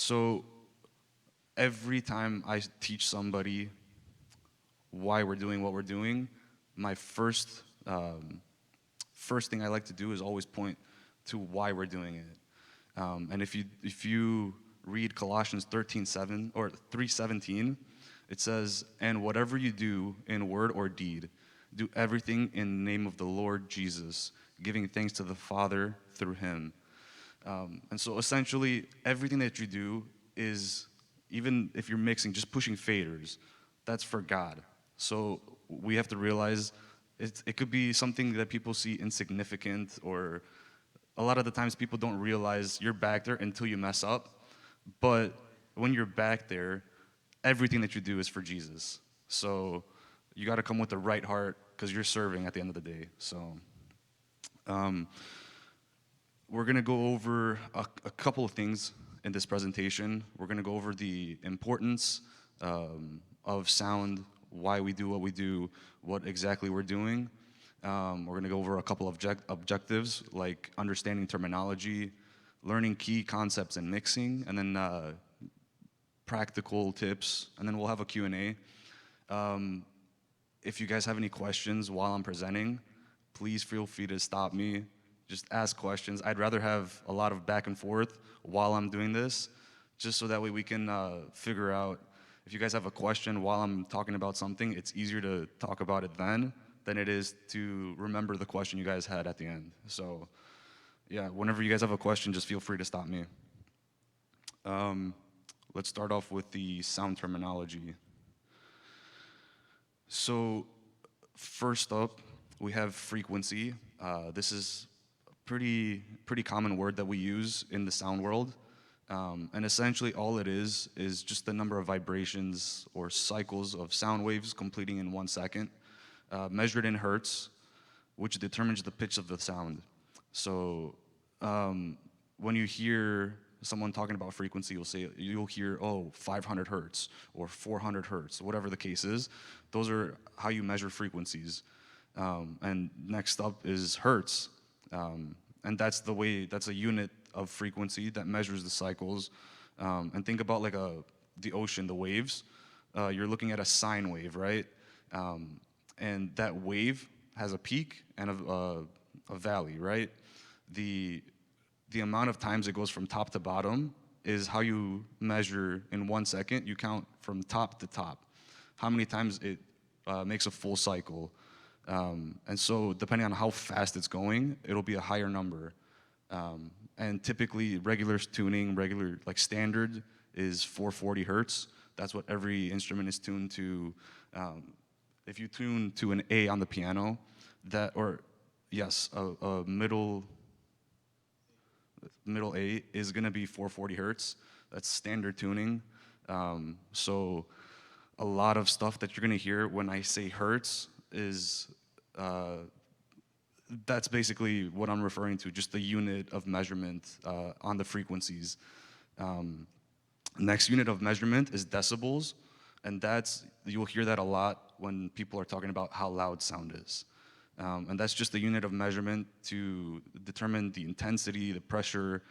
So every time I teach somebody why we're doing what we're doing, my first thing I like to do is always point to why we're doing it. And if you read Colossians 13:7 or 3:17, it says, "And whatever you do in word or deed, do everything in the name of the Lord Jesus, giving thanks to the Father through Him." And so essentially, everything that you do is, even if you're mixing, just pushing faders, that's for God. So we have to realize it could be something that people see insignificant, or a lot of the times people don't realize you're back there until you mess up. But when you're back there, everything that you do is for Jesus. So you got to come with the right heart because you're serving at the end of the day. So um, we're going to go over a couple of things in this presentation. We're going to go over the importance of sound, why we do what we do, what exactly we're doing. We're going to go over a couple of objectives, like understanding terminology, learning key concepts in mixing, and then practical tips, and then we'll have a Q&A. If you guys have any questions while I'm presenting, please feel free to stop me. Just ask questions. I'd rather have a lot of back and forth while I'm doing this, just so that way we can figure out, if you guys have a question while I'm talking about something, it's easier to talk about it then than it is to remember the question you guys had at the end. So yeah, whenever you guys have a question, just feel free to stop me. Let's start off with the sound terminology. So first up, we have frequency. This is a pretty common word that we use in the sound world. And essentially all it is just the number of vibrations or cycles of sound waves completing in 1 second, measured in hertz, which determines the pitch of the sound. So when you hear someone talking about frequency, you'll hear, oh, 500 hertz or 400 hertz, whatever the case is. Those are how you measure frequencies. And next up is hertz. And that's a unit of frequency that measures the cycles. And think about like the ocean, the waves. You're looking at a sine wave, right? And that wave has a peak and a valley, right? The amount of times it goes from top to bottom is how you measure in 1 second. You count from top to top, how many times it makes a full cycle. And so depending on how fast it's going, it'll be a higher number. And typically regular tuning, like standard is 440 hertz. That's what every instrument is tuned to. If you tune to an A on the piano, a middle A is gonna be 440 hertz. That's standard tuning. So a lot of stuff that you're gonna hear when I say hertz is, that's basically what I'm referring to, just the unit of measurement on the frequencies. Next unit of measurement is decibels, and you'll hear that a lot when people are talking about how loud sound is. And that's just the unit of measurement to determine the intensity, the pressure,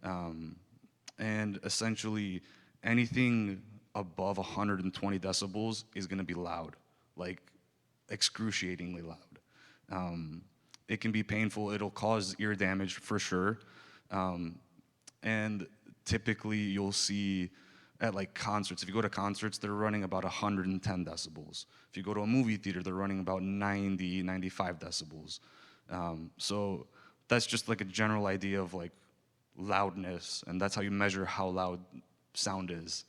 and essentially anything above 120 decibels is gonna be loud, like excruciatingly loud. It can be painful, it'll cause ear damage for sure. And typically you'll see at like concerts, if you go to concerts, they're running about 110 decibels. If you go to a movie theater, they're running about 90, 95 decibels. So that's just like a general idea of like loudness, and that's how you measure how loud sound is.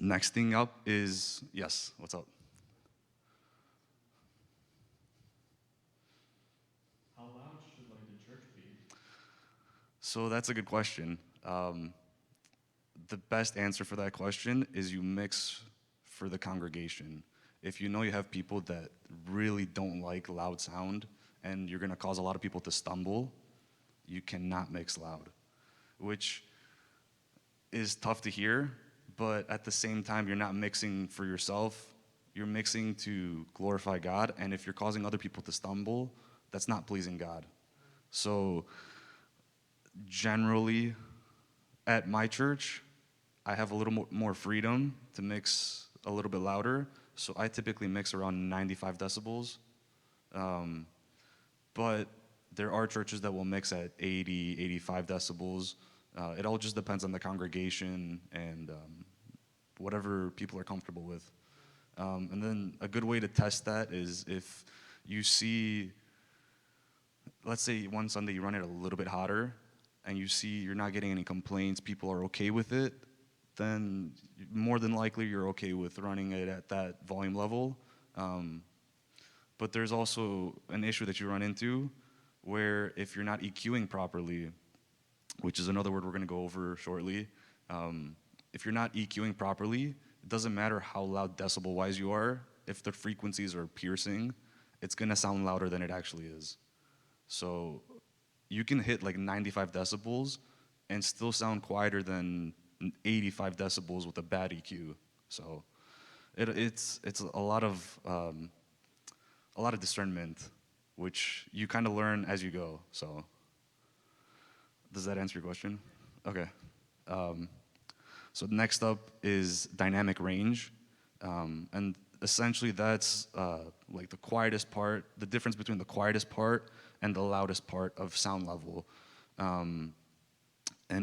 Next thing up is, yes, what's up? How loud should like the church be? So that's a good question. The best answer for that question is you mix for the congregation. If you know you have people that really don't like loud sound and you're gonna cause a lot of people to stumble, you cannot mix loud, which is tough to hear, but at the same time, you're not mixing for yourself, you're mixing to glorify God, and if you're causing other people to stumble, that's not pleasing God. So generally, At my church, I have a little more freedom to mix a little bit louder, so I typically mix around 95 decibels. Um, but there are churches that will mix at 80, 85 decibels. It all just depends on the congregation and whatever people are comfortable with. And then a good way to test that is if you see, let's say one Sunday you run it a little bit hotter and you see you're not getting any complaints, people are okay with it, then more than likely you're okay with running it at that volume level. But there's also an issue that you run into where if you're not EQing properly, which is another word we're going to go over shortly, if you're not EQing properly, it doesn't matter how loud decibel-wise you are, if the frequencies are piercing, it's going to sound louder than it actually is. So you can hit like 95 decibels and still sound quieter than 85 decibels with a bad EQ. So it's a lot of discernment, which you kind of learn as you go. So does that answer your question? Okay. So next up is dynamic range, and essentially that's like the quietest part, the difference between the quietest part and the loudest part of sound level. And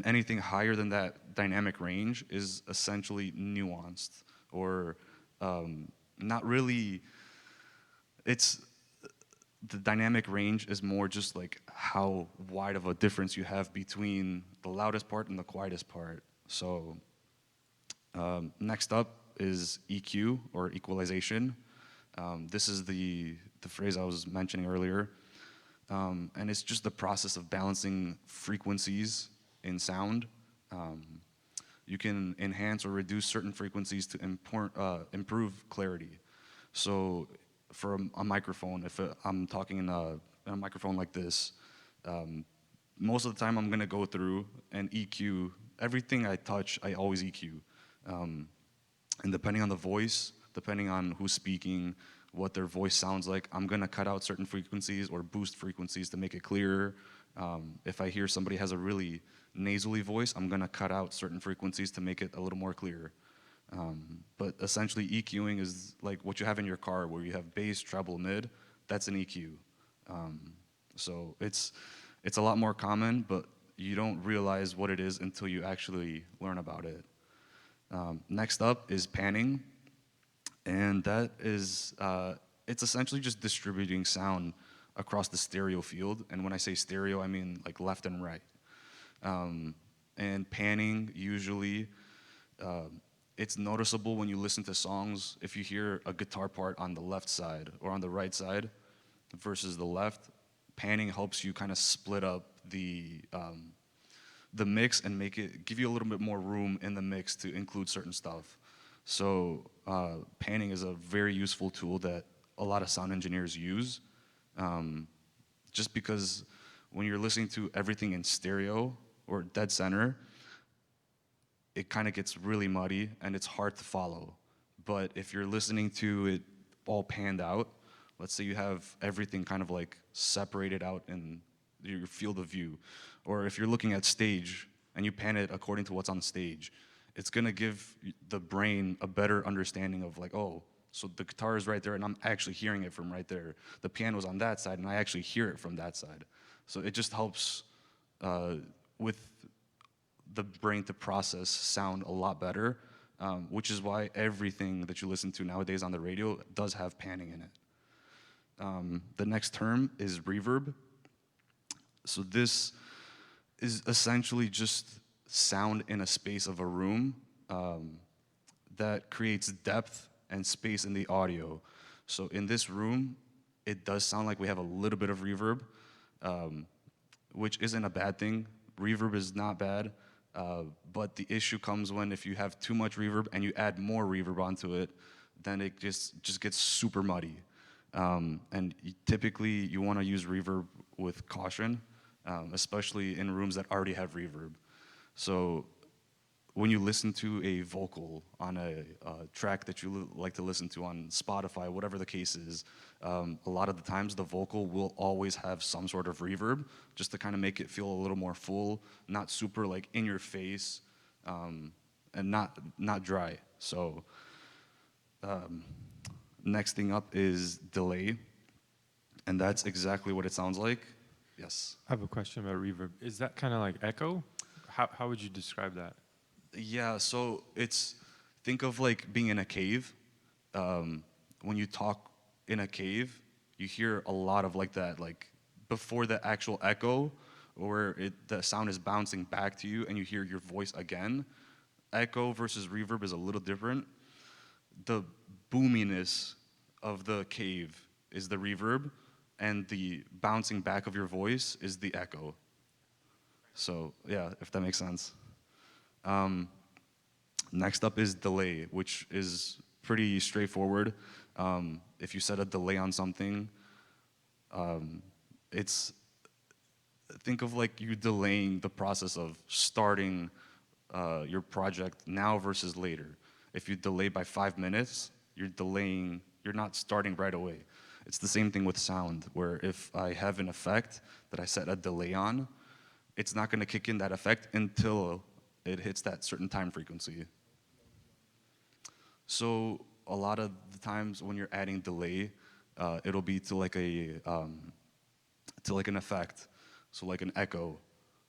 anything higher than that dynamic range is essentially nuanced or not really. It's the dynamic range is more just like how wide of a difference you have between the loudest part and the quietest part. So next up is EQ or equalization. This is the phrase I was mentioning earlier. And it's just the process of balancing frequencies in sound. You can enhance or reduce certain frequencies to improve clarity. So for a microphone, if I'm talking in a microphone like this, most of the time I'm gonna go through and EQ everything I touch. I always EQ, and depending on the voice, depending on who's speaking, what their voice sounds like, I'm gonna cut out certain frequencies or boost frequencies to make it clearer. If I hear somebody has a really nasally voice, I'm gonna cut out certain frequencies to make it a little more clear. But essentially EQing is like what you have in your car where you have bass, treble, mid, that's an EQ. So it's a lot more common, but you don't realize what it is until you actually learn about it. Next up is panning, and that is, it's essentially just distributing sound across the stereo field. And when I say stereo, I mean like left and right. And panning usually, it's noticeable when you listen to songs. If you hear a guitar part on the left side or on the right side versus the left, panning helps you kind of split up the mix and give you a little bit more room in the mix to include certain stuff. So panning is a very useful tool that a lot of sound engineers use, just because when you're listening to everything in stereo or dead center, it kind of gets really muddy and it's hard to follow. But if you're listening to it all panned out, let's say you have everything kind of like separated out in your field of view, or if you're looking at stage and you pan it according to what's on stage, it's gonna give the brain a better understanding of like, oh, so the guitar is right there and I'm actually hearing it from right there. The piano's on that side and I actually hear it from that side. So it just helps with the brain to process sound a lot better, which is why everything that you listen to nowadays on the radio does have panning in it. The next term is reverb. So this is essentially just sound in a space of a room that creates depth and space in the audio. So in this room, it does sound like we have a little bit of reverb, which isn't a bad thing. Reverb is not bad, but the issue comes when if you have too much reverb and you add more reverb onto it, then it just gets super muddy. And typically you want to use reverb with caution, especially in rooms that already have reverb. So when you listen to a vocal on a track that you like to listen to on Spotify, whatever the case is, a lot of the times the vocal will always have some sort of reverb, just to kind of make it feel a little more full, not super like in your face, and not dry. So next thing up is delay, and that's exactly what it sounds like. Yes. I have a question about reverb. Is that kind of like echo? How would you describe that? Yeah, so think of like being in a cave. When you talk in a cave, you hear a lot of like that, like before the actual echo, or the sound is bouncing back to you and you hear your voice again. Echo versus reverb is a little different. The boominess of the cave is the reverb, and the bouncing back of your voice is the echo. So yeah, if that makes sense. Next up is delay, which is pretty straightforward. If you set a delay on something, it's think of like you delaying the process of starting your project now versus later. If you delay by 5 minutes, you're not starting right away. It's the same thing with sound, where if I have an effect that I set a delay on, it's not going to kick in that effect until it hits that certain time frequency. So a lot of the times when you're adding delay, it'll be to like to like an effect, so like an echo.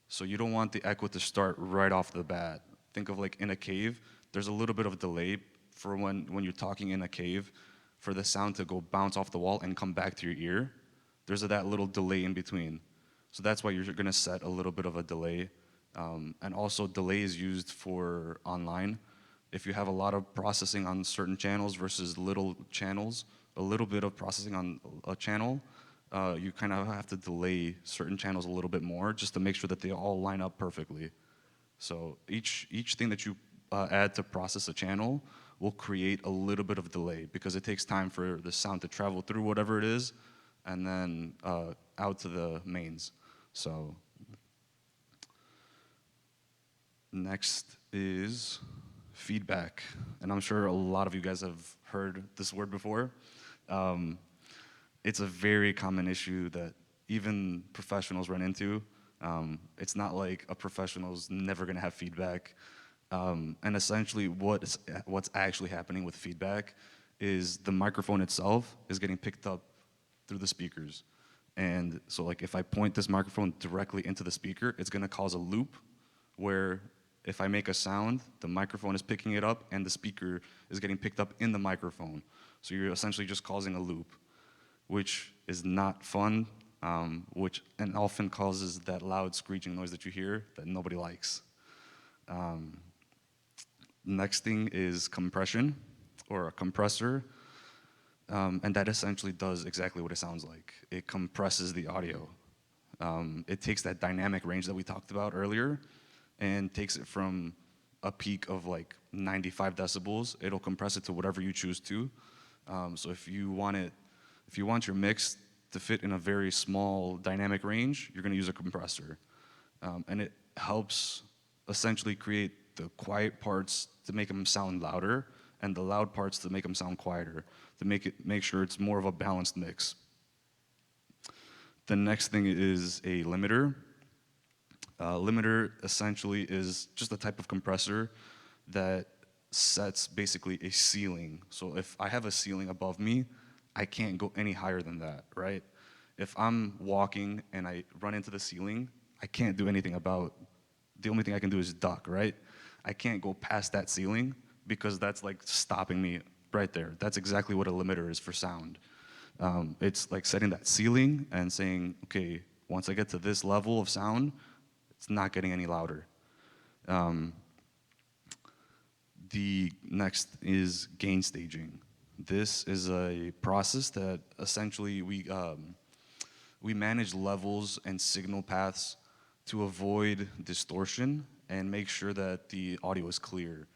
So you don't want the echo to start right off the bat. Think of like in a cave, there's a little bit of delay for when you're talking in a cave, for the sound to go bounce off the wall and come back to your ear. There's that little delay in between. So that's why you're gonna set a little bit of a delay. And also delay is used for online. If you have a lot of processing on certain channels versus little channels, a little bit of processing on a channel, you kind of have to delay certain channels a little bit more just to make sure that they all line up perfectly. So each thing that you add to process a channel will create a little bit of delay because it takes time for the sound to travel through whatever it is and then out to the mains. So next is feedback. And I'm sure a lot of you guys have heard this word before. It's a very common issue that even professionals run into. It's not like a professional's never gonna have feedback. And essentially what's actually happening with feedback is the microphone itself is getting picked up through the speakers. And so like if I point this microphone directly into the speaker, it's gonna cause a loop where if I make a sound, the microphone is picking it up and the speaker is getting picked up in the microphone. So you're essentially just causing a loop, which is not fun, which and often causes that loud screeching noise that you hear that nobody likes. Next thing is compression or a compressor. And that essentially does exactly what it sounds like. It compresses the audio. It takes that dynamic range that we talked about earlier and takes it from a peak of like 95 decibels. It'll compress it to whatever you choose to. So if you want your mix to fit in a very small dynamic range, you're gonna use a compressor. And it helps essentially create the quiet parts to make them sound louder and the loud parts to make them sound quieter, to make sure it's more of a balanced mix. The next thing is a limiter. Limiter essentially is just a type of compressor that sets basically a ceiling. So if I have a ceiling above me, I can't go any higher than that, right? If I'm walking and I run into the ceiling, I can't do anything about, the only thing I can do is duck, right? I can't go past that ceiling because that's like stopping me right there. That's exactly what a limiter is for sound. It's like setting that ceiling and saying, okay, once I get to this level of sound, it's not getting any louder. The next is gain staging. This is a process that essentially we manage levels and signal paths to avoid distortion and make sure that the audio is clear.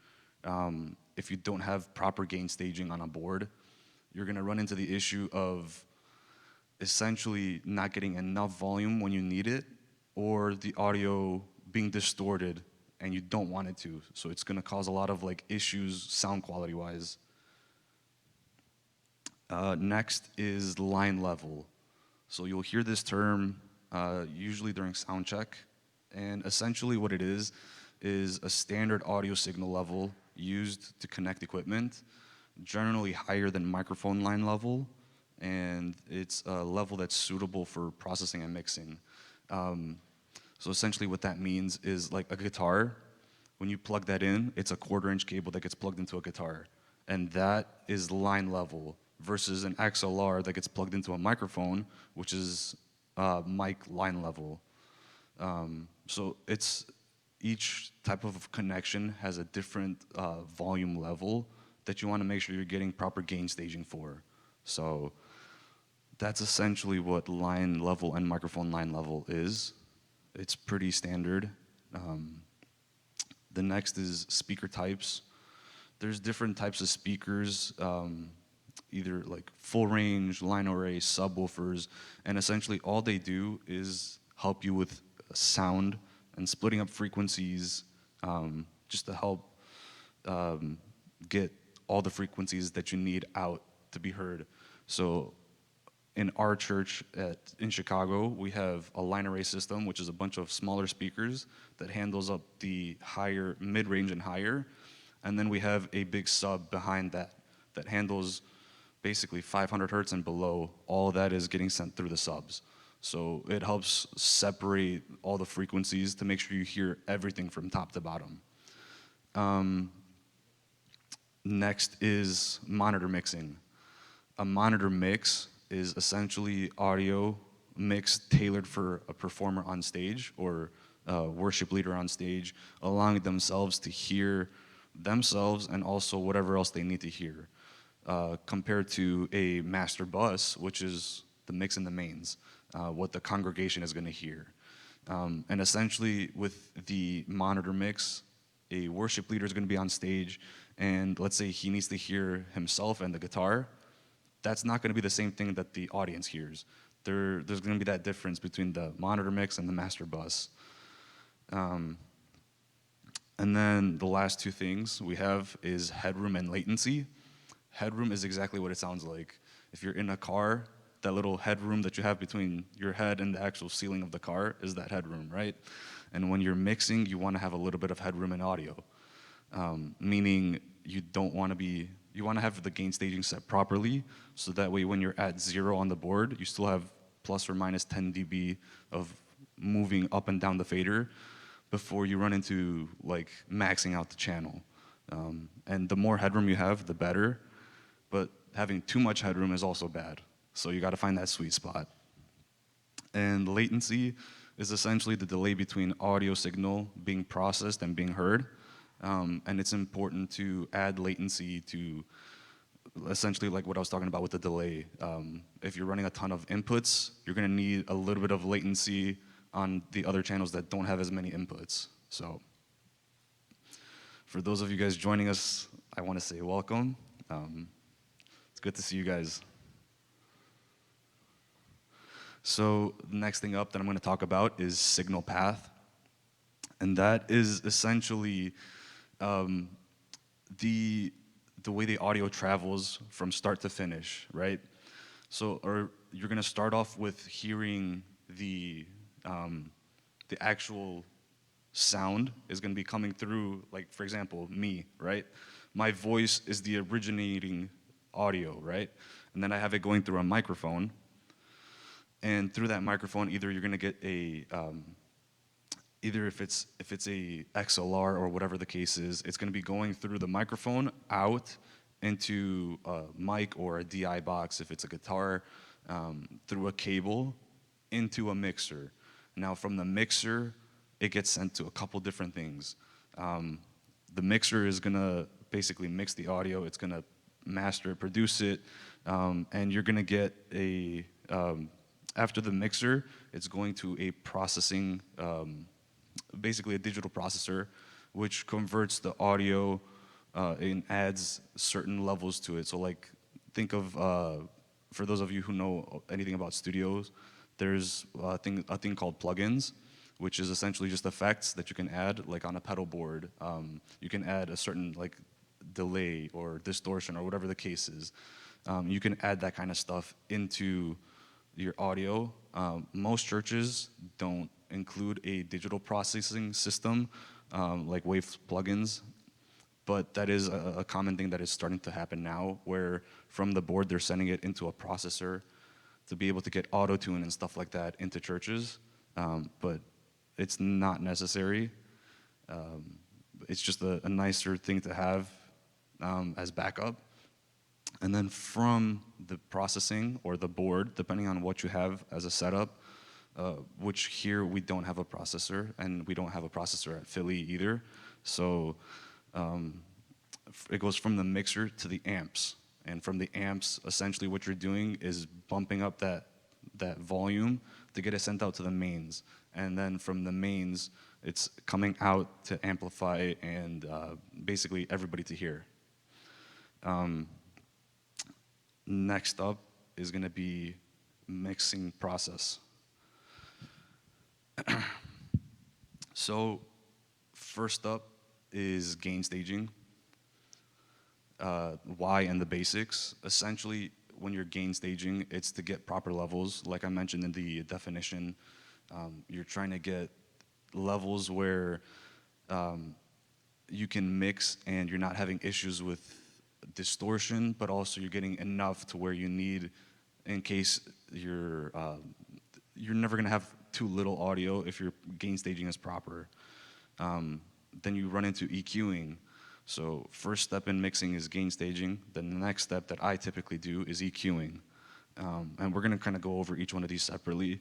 If you don't have proper gain staging on a board, you're gonna run into the issue of essentially not getting enough volume when you need it, or the audio being distorted and you don't want it to. So it's gonna cause a lot of like issues sound quality wise. Next is line level. So you'll hear this term usually during sound check, and essentially what it is a standard audio signal level used to connect equipment, generally higher than microphone line level, and it's a level that's suitable for processing and mixing. So essentially what that means is like a guitar, when you plug that in, it's a 1/4-inch cable that gets plugged into a guitar. And that is line level versus an XLR that gets plugged into a microphone, which is mic line level. So it's each type of connection has a different volume level that you want to make sure you're getting proper gain staging for. So that's essentially what line level and microphone line level is. It's pretty standard. The next is speaker types. There's different types of speakers, either like full range, line array, subwoofers, and essentially all they do is help you with sound and splitting up frequencies, just to help get all the frequencies that you need out to be heard. So in our church in Chicago, we have a line array system, which is a bunch of smaller speakers that handles up the higher, mid-range and higher. And then we have a big sub behind that that handles basically 500 hertz and below. All of that is getting sent through the subs. So it helps separate all the frequencies to make sure you hear everything from top to bottom. Next is monitor mixing. A monitor mix is essentially audio mix tailored for a performer on stage or a worship leader on stage, allowing themselves to hear themselves and also whatever else they need to hear, compared to a master bus, which is the mix and the mains, what the congregation is going to hear. And essentially with the monitor mix, a worship leader is going to be on stage, and let's say he needs to hear himself and the guitar. That's not going to be the same thing that the audience hears. There's going to be that difference between the monitor mix and the master bus. And then the last two things we have is headroom and latency. Headroom is exactly what it sounds like. If you're in a car, that little headroom that you have between your head and the actual ceiling of the car is that headroom, right? And when you're mixing, you want to have a little bit of headroom in audio, meaning you want to have the gain staging set properly, so that way when you're at 0 on the board, you still have plus or minus 10 dB of moving up and down the fader before you run into like maxing out the channel. And the more headroom you have, the better, but having too much headroom is also bad. So you got to find that sweet spot. And latency is essentially the delay between audio signal being processed and being heard. And it's important to add latency to essentially like what I was talking about with the delay. If you're running a ton of inputs, you're going to need a little bit of latency on the other channels that don't have as many inputs. So for those of you guys joining us, I want to say welcome. It's good to see you guys. So the next thing up that I'm going to talk about is signal path. And that is essentially the way the audio travels from start to finish, right? So you're going to start off with hearing the actual sound is going to be coming through, like, for example, me, right? My voice is the originating audio, right? And then I have it going through a microphone. And through that microphone, either you're going to get either if it's a XLR or whatever the case is, it's going to be going through the microphone out into a mic or a DI box if it's a guitar, through a cable into a mixer. Now from the mixer, it gets sent to a couple different things. The mixer is going to basically mix the audio. It's going to master it, produce it, and you're going to get after the mixer, it's going to a processing, basically a digital processor, which converts the audio and adds certain levels to it. So like, think of, for those of you who know anything about studios, there's a thing called plugins. which is essentially just effects that you can add, like on a pedal board. You can add a certain like delay or distortion or whatever the case is. You can add that kind of stuff into your audio. Most churches don't include a digital processing system like Wave plugins, but that is a common thing that is starting to happen now, where from the board they're sending it into a processor to be able to get auto tune and stuff like that into churches. But it's not necessary. It's just a nicer thing to have as backup. And then from the processing or the board, depending on what you have as a setup, which here we don't have a processor, and we don't have a processor at Philly either. So it goes from the mixer to the amps. And from the amps, essentially what you're doing is bumping up that volume to get it sent out to the mains. And then from the mains, it's coming out to amplify and basically everybody to hear. Next up is going to be mixing process. So first up is gain staging. Why and the basics. Essentially, when you're gain staging, it's to get proper levels. Like I mentioned in the definition, you're trying to get levels where you can mix and you're not having issues with distortion, but also you're getting enough to where you need, in case you're never gonna have too little audio if your gain staging is proper. Then you run into EQing. So first step in mixing is gain staging. Then the next step that I typically do is EQing. And we're gonna kind of go over each one of these separately.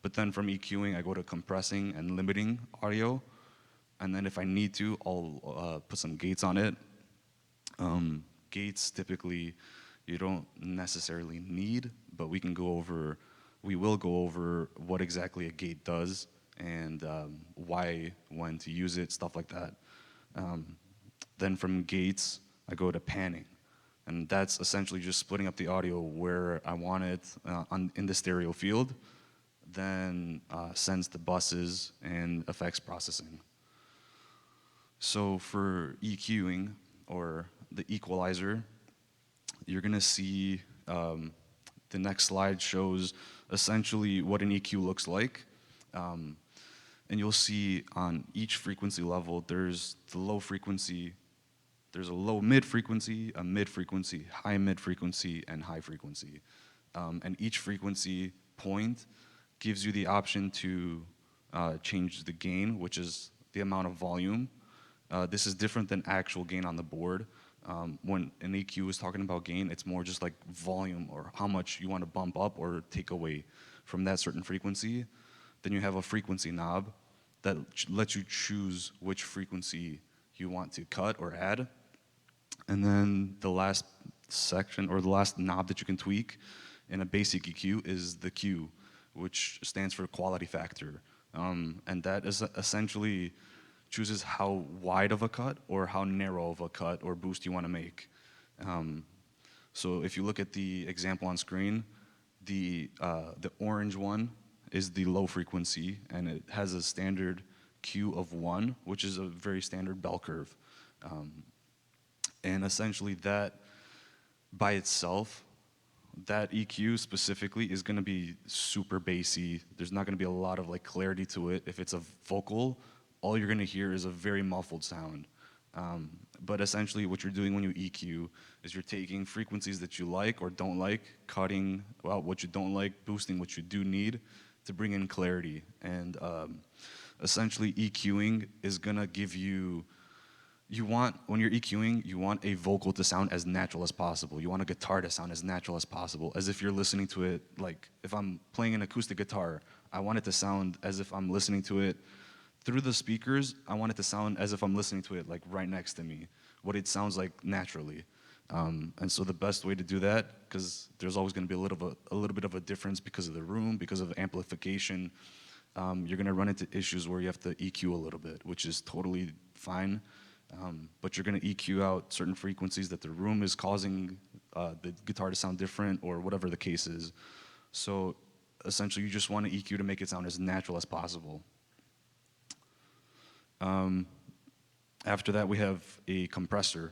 But then from EQing, I go to compressing and limiting audio. And then if I need to, I'll put some gates on it. Gates typically you don't necessarily need, but we will go over what exactly a gate does and why, when to use it, stuff like that. Then from gates, I go to panning. And that's essentially just splitting up the audio where I want it in the stereo field, then sends to buses and effects processing. So for EQing, or the equalizer, you're gonna see the next slide shows essentially what an EQ looks like. And you'll see on each frequency level, there's the low frequency, there's a low mid frequency, a mid frequency, high mid frequency, and high frequency. And each frequency point gives you the option to change the gain, which is the amount of volume. This is different than actual gain on the board. When an EQ is talking about gain, it's more just like volume or how much you want to bump up or take away from that certain frequency. Then you have a frequency knob that lets you choose which frequency you want to cut or add. And then the last section, or the last knob that you can tweak in a basic EQ, is the Q, which stands for quality factor. And that is essentially chooses how wide of a cut or how narrow of a cut or boost you want to make. So if you look at the example on screen, the orange one is the low frequency, and it has a standard Q of 1, which is a very standard bell curve. And essentially that by itself, that EQ specifically is going to be super bassy. There's not going to be a lot of like clarity to it. If it's a vocal, all you're going to hear is a very muffled sound. But essentially what you're doing when you EQ is you're taking frequencies that you like or don't like, cutting out what you don't like, boosting what you do need to bring in clarity. And essentially EQing is going to give you, when you're EQing, you want a vocal to sound as natural as possible. You want a guitar to sound as natural as possible, as if you're listening to it, like if I'm playing an acoustic guitar, I want it to sound as if I'm listening to it through the speakers. I want it to sound as if I'm listening to it like right next to me, what it sounds like naturally. And so the best way to do that, because there's always going to be a little bit of a difference because of the room, because of amplification, you're going to run into issues where you have to EQ a little bit, which is totally fine. But you're going to EQ out certain frequencies that the room is causing the guitar to sound different or whatever the case is. So essentially you just want to EQ to make it sound as natural as possible. Um, After that, we have a compressor.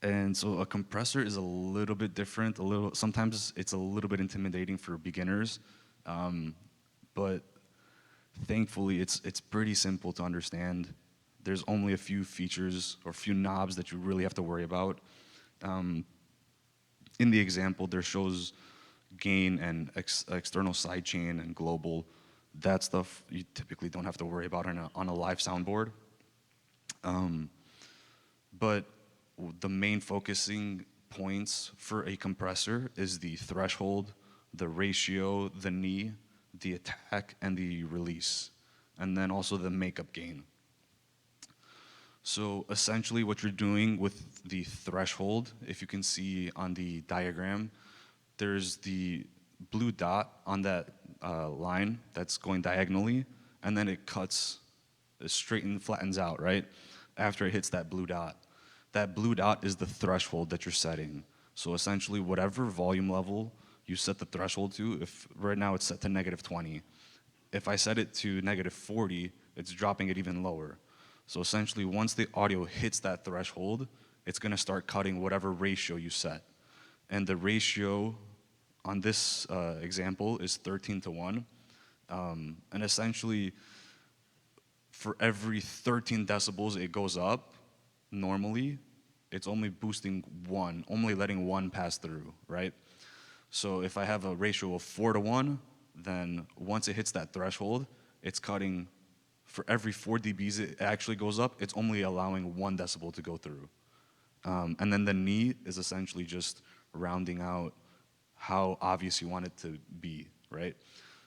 And so a compressor is a little bit different. Sometimes it's a little bit intimidating for beginners, but thankfully it's pretty simple to understand. There's only a few features or few knobs that you really have to worry about. Um, in the example, there shows gain and external sidechain and global. That stuff you typically don't have to worry about on a live soundboard. Um, but the main focusing points for a compressor is the threshold, the ratio, the knee, the attack, and the release, and then also the makeup gain. So essentially what you're doing with the threshold, if you can see on the diagram, there's the blue dot on that line that's going diagonally, and then it cuts, straight and flattens out, right? After it hits that blue dot. That blue dot is the threshold that you're setting. So essentially, whatever volume level you set the threshold to, if right now it's set to -20, if I set it to -40, it's dropping it even lower. So essentially, once the audio hits that threshold, it's gonna start cutting whatever ratio you set. And the ratio on this example is 13:1. And essentially, for every 13 decibels it goes up, normally, it's only boosting one, only letting one pass through, right? So if I have a ratio of 4:1, then once it hits that threshold, it's cutting, for every 4 dBs it actually goes up, it's only allowing 1 decibel to go through. And then the knee is essentially just rounding out how obvious you want it to be, right?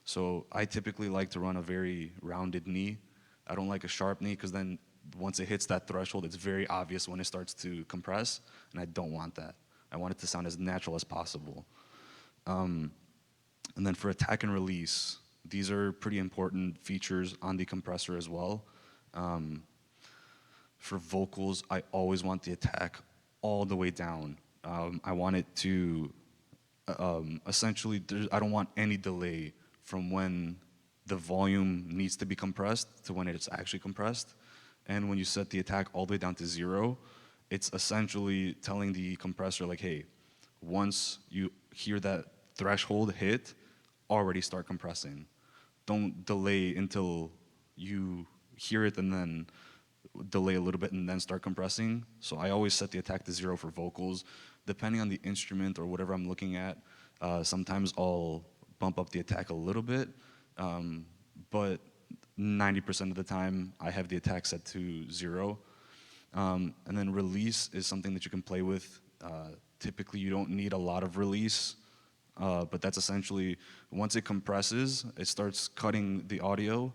So I typically like to run a very rounded knee. I don't like a sharp knee because then once it hits that threshold, it's very obvious when it starts to compress, and I don't want that. I want it to sound as natural as possible. And then for attack and release, these are pretty important features on the compressor as well. For vocals, I always want the attack all the way down. I want it to essentially, I don't want any delay from when the volume needs to be compressed to when it's actually compressed. And when you set the attack all the way down to 0, it's essentially telling the compressor like, hey, once you hear that threshold hit, already start compressing. Don't delay until you hear it and then delay a little bit and then start compressing. So I always set the attack to 0 for vocals. Depending on the instrument or whatever I'm looking at, sometimes I'll bump up the attack a little bit, but 90% of the time I have the attack set to 0. And then release is something that you can play with. Typically you don't need a lot of release, but that's essentially, once it compresses, it starts cutting the audio.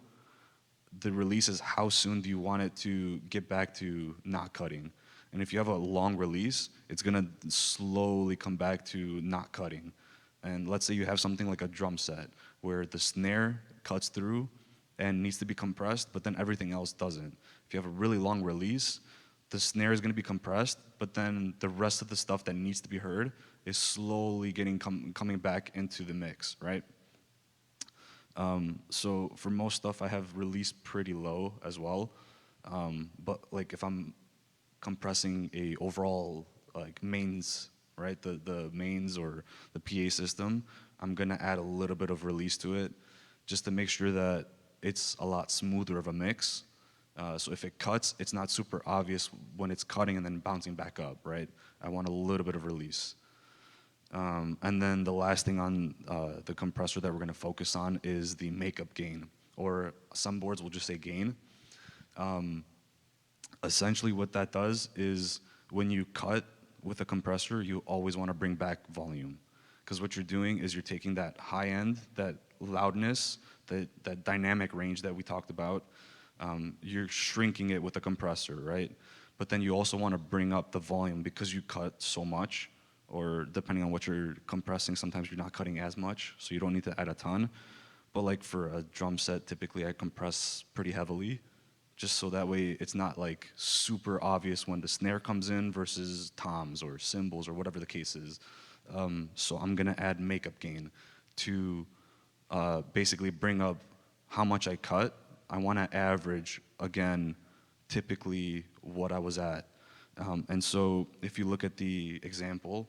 The release is how soon do you want it to get back to not cutting. And if you have a long release, it's gonna slowly come back to not cutting. And let's say you have something like a drum set where the snare cuts through and needs to be compressed, but then everything else doesn't. If you have a really long release, the snare is gonna be compressed, but then the rest of the stuff that needs to be heard is slowly coming back into the mix, right? So for most stuff, I have release pretty low as well. But like if I'm compressing a overall like mains, right, the mains or the PA system, I'm gonna add a little bit of release to it just to make sure that it's a lot smoother of a mix. So if it cuts, it's not super obvious when it's cutting and then bouncing back up, right? I want a little bit of release. And then the last thing on the compressor that we're going to focus on is the makeup gain, or some boards will just say gain. Essentially what that does is when you cut with a compressor, you always want to bring back volume. Because what you're doing is you're taking that high end, that loudness, that dynamic range that we talked about, you're shrinking it with a compressor, right? But then you also want to bring up the volume because you cut so much, or depending on what you're compressing, sometimes you're not cutting as much, so you don't need to add a ton. But like for a drum set, typically I compress pretty heavily, just so that way it's not like super obvious when the snare comes in versus toms or cymbals or whatever the case is. So I'm gonna add makeup gain. to basically bring up how much I cut, I want to average again, typically what I was at. And so if you look at the example,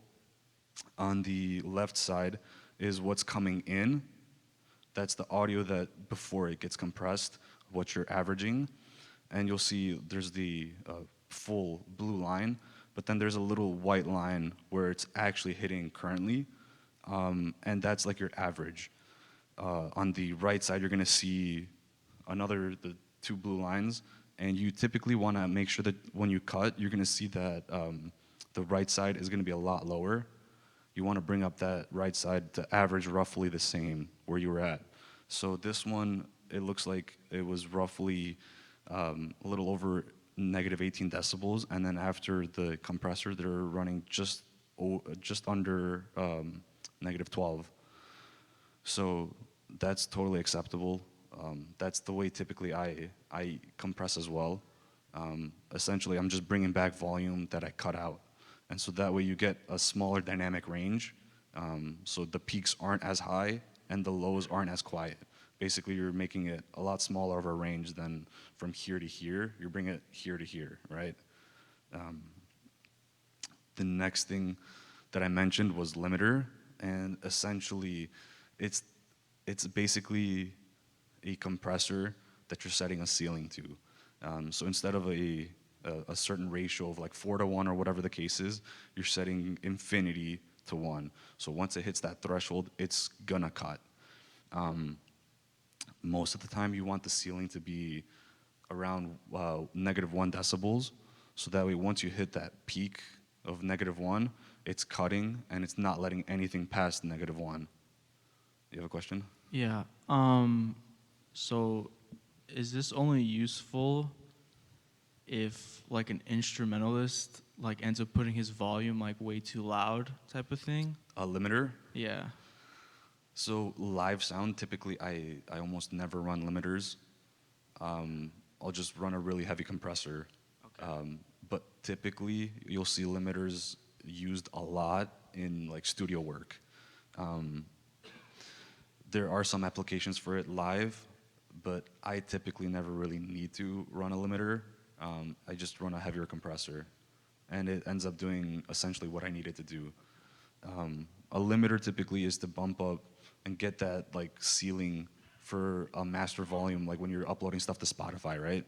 on the left side is what's coming in. That's the audio that before it gets compressed, what you're averaging. And you'll see there's the full blue line, but then there's a little white line where it's actually hitting currently. And that's like your average. On the right side, you're gonna see the two blue lines, and you typically wanna make sure that when you cut, you're gonna see that the right side is gonna be a lot lower. You wanna bring up that right side to average roughly the same where you were at. So this one, it looks like it was roughly a little over negative 18 decibels, and then after the compressor, they're running just under negative 12. So that's totally acceptable. That's the way typically I compress as well. Essentially, I'm just bringing back volume that I cut out. And so that way you get a smaller dynamic range. So the peaks aren't as high and the lows aren't as quiet. Basically, you're making it a lot smaller of a range than from here to here. You're bringing it here to here, right? The next thing that I mentioned was limiter, and essentially, it's basically a compressor that you're setting a ceiling to. So instead of a certain ratio of like 4:1 or whatever the case is, you're setting infinity to 1. So once it hits that threshold, it's gonna cut. Most of the time, you want the ceiling to be around negative 1 decibels. So that way, once you hit that peak of negative 1, it's cutting and it's not letting anything past negative 1. You have a question? Yeah. So is this only useful if like an instrumentalist like ends up putting his volume like way too loud type of thing? A limiter? Yeah. So live sound, typically I almost never run limiters. I'll just run a really heavy compressor. Okay. But typically you'll see limiters used a lot in like studio work. There are some applications for it live, but I typically never really need to run a limiter. I just run a heavier compressor, and it ends up doing essentially what I need it to do. A limiter typically is to bump up and get that like ceiling for a master volume, like when you're uploading stuff to Spotify, right?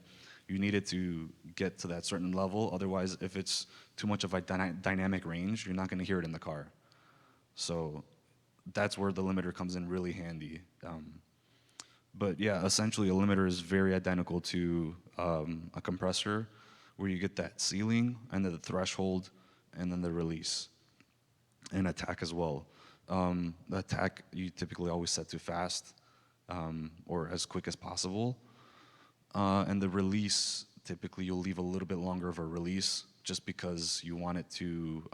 You need it to get to that certain level. Otherwise, if it's too much of a dynamic range, you're not going to hear it in the car. So that's where the limiter comes in really handy. But yeah, essentially a limiter is very identical to a compressor, where you get that ceiling and then the threshold and then the release and attack as well. The attack you typically always set to fast or as quick as possible. And the release, typically you'll leave a little bit longer of a release just because you want it to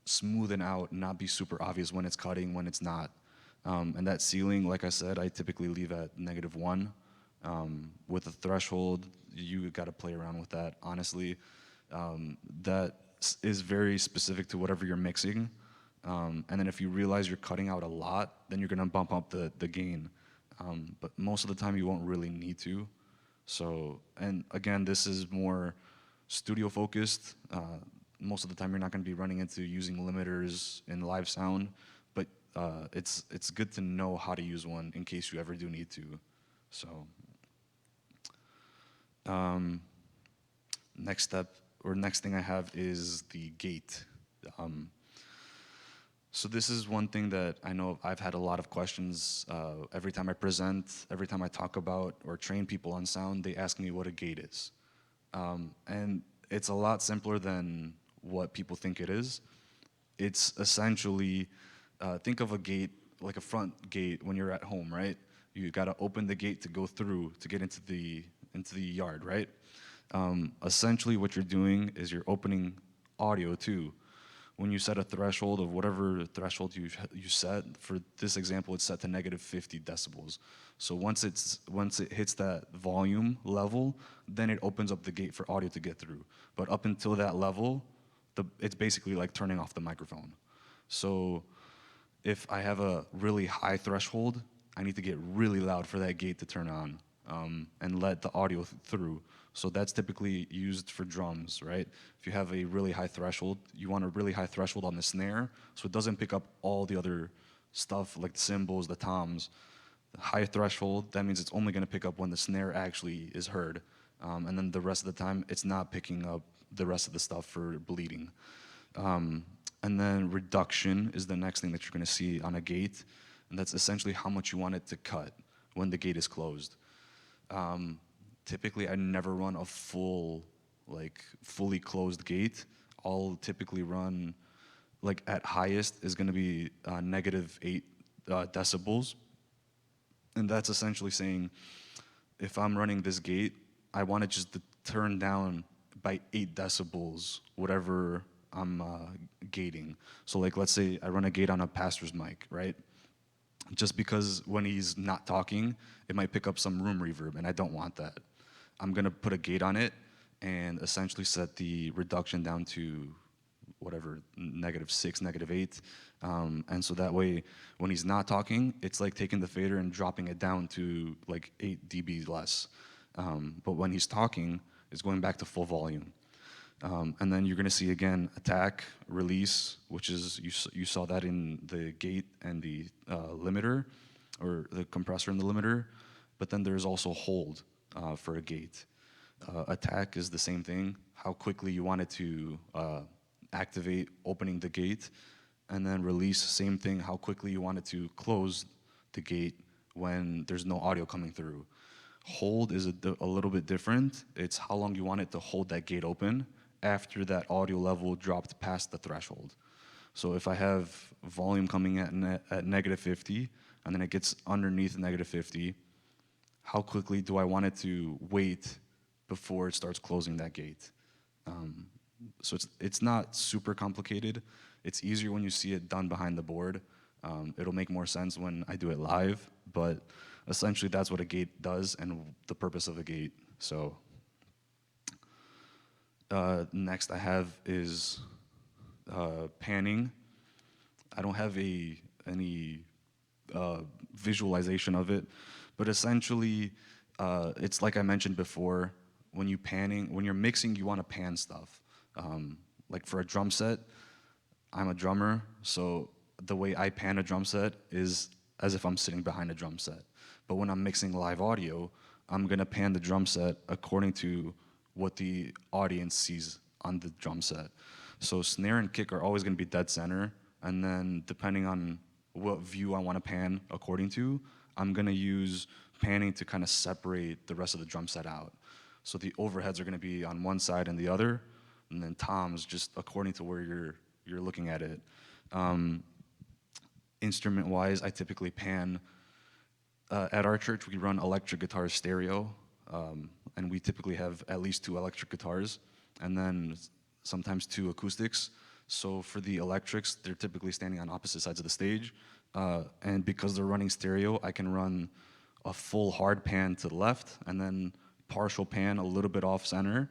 smoothen out, not be super obvious when it's cutting, when it's not. And that ceiling, like I said, I typically leave at negative 1. With the threshold, you got to play around with that. Honestly, that is very specific to whatever you're mixing. And then if you realize you're cutting out a lot, then you're gonna bump up the gain. But most of the time, you won't really need to. So, and again, this is more studio focused. Most of the time, you're not gonna be running into using limiters in live sound, but it's good to know how to use one in case you ever do need to. So, next thing I have is the gate. So this is one thing that I know I've had a lot of questions every time I present, every time I talk about or train people on sound, they ask me what a gate is. And it's a lot simpler than what people think it is. It's essentially, think of a gate, like a front gate when you're at home, right? You gotta open the gate to go through to get into the yard, right? Essentially what you're doing is you're opening audio too. When you set a threshold of whatever threshold you set, for this example, it's set to negative 50 decibels. So once it hits that volume level, then it opens up the gate for audio to get through. But up until that level, it's basically like turning off the microphone. So If I have a really high threshold, I need to get really loud for that gate to turn on and let the audio through. So that's typically used for drums, right? If you have a really high threshold, you want a really high threshold on the snare so it doesn't pick up all the other stuff like the cymbals, the toms. The high threshold, that means it's only going to pick up when the snare actually is heard. And then the rest of the time, it's not picking up the rest of the stuff for bleeding. And then reduction is the next thing that you're going to see on a gate, and that's essentially how much you want it to cut when the gate is closed. Typically, I never run a fully closed gate. I'll typically run, like at highest is going to be -8 decibels, and that's essentially saying if I'm running this gate, I want it just to turn down by 8 decibels, whatever I'm gating. So like, let's say I run a gate on a pastor's mic, right? Just because when he's not talking, it might pick up some room reverb, and I don't want that. I'm gonna put a gate on it and essentially set the reduction down to whatever, -6, -8. And so that way, when he's not talking, it's like taking the fader and dropping it down to like 8 dB less. But when he's talking, it's going back to full volume. And then you're going to see again attack, release, which is you saw that in the gate and the limiter, or the compressor and the limiter. But then there's also hold for a gate. Attack is the same thing, how quickly you want it to activate opening the gate. And then release, same thing, how quickly you want it to close the gate when there's no audio coming through. Hold is a little bit different. It's how long you want it to hold that gate open after that audio level dropped past the threshold. So if I have volume coming at -50 and then it gets underneath -50, how quickly do I want it to wait before it starts closing that gate? So it's not super complicated. It's easier when you see it done behind the board. It'll make more sense when I do it live, but essentially that's what a gate does and the purpose of a gate. So next I have is panning. I don't have any visualization of it, but essentially it's like I mentioned before, when you're mixing, you want to pan stuff. Like for a drum set, I'm a drummer, so the way I pan a drum set is as if I'm sitting behind a drum set. But when I'm mixing live audio, I'm gonna pan the drum set according to what the audience sees on the drum set. So snare and kick are always gonna be dead center, and then depending on what view I wanna pan according to, I'm gonna use panning to kind of separate the rest of the drum set out. So the overheads are gonna be on one side and the other, and then toms just according to where you're looking at it. Instrument-wise, I typically pan. At our church, we run electric guitar stereo, and we typically have at least 2 electric guitars, and then sometimes 2 acoustics. So for the electrics, they're typically standing on opposite sides of the stage, and because they're running stereo, I can run a full hard pan to the left, and then partial pan a little bit off center,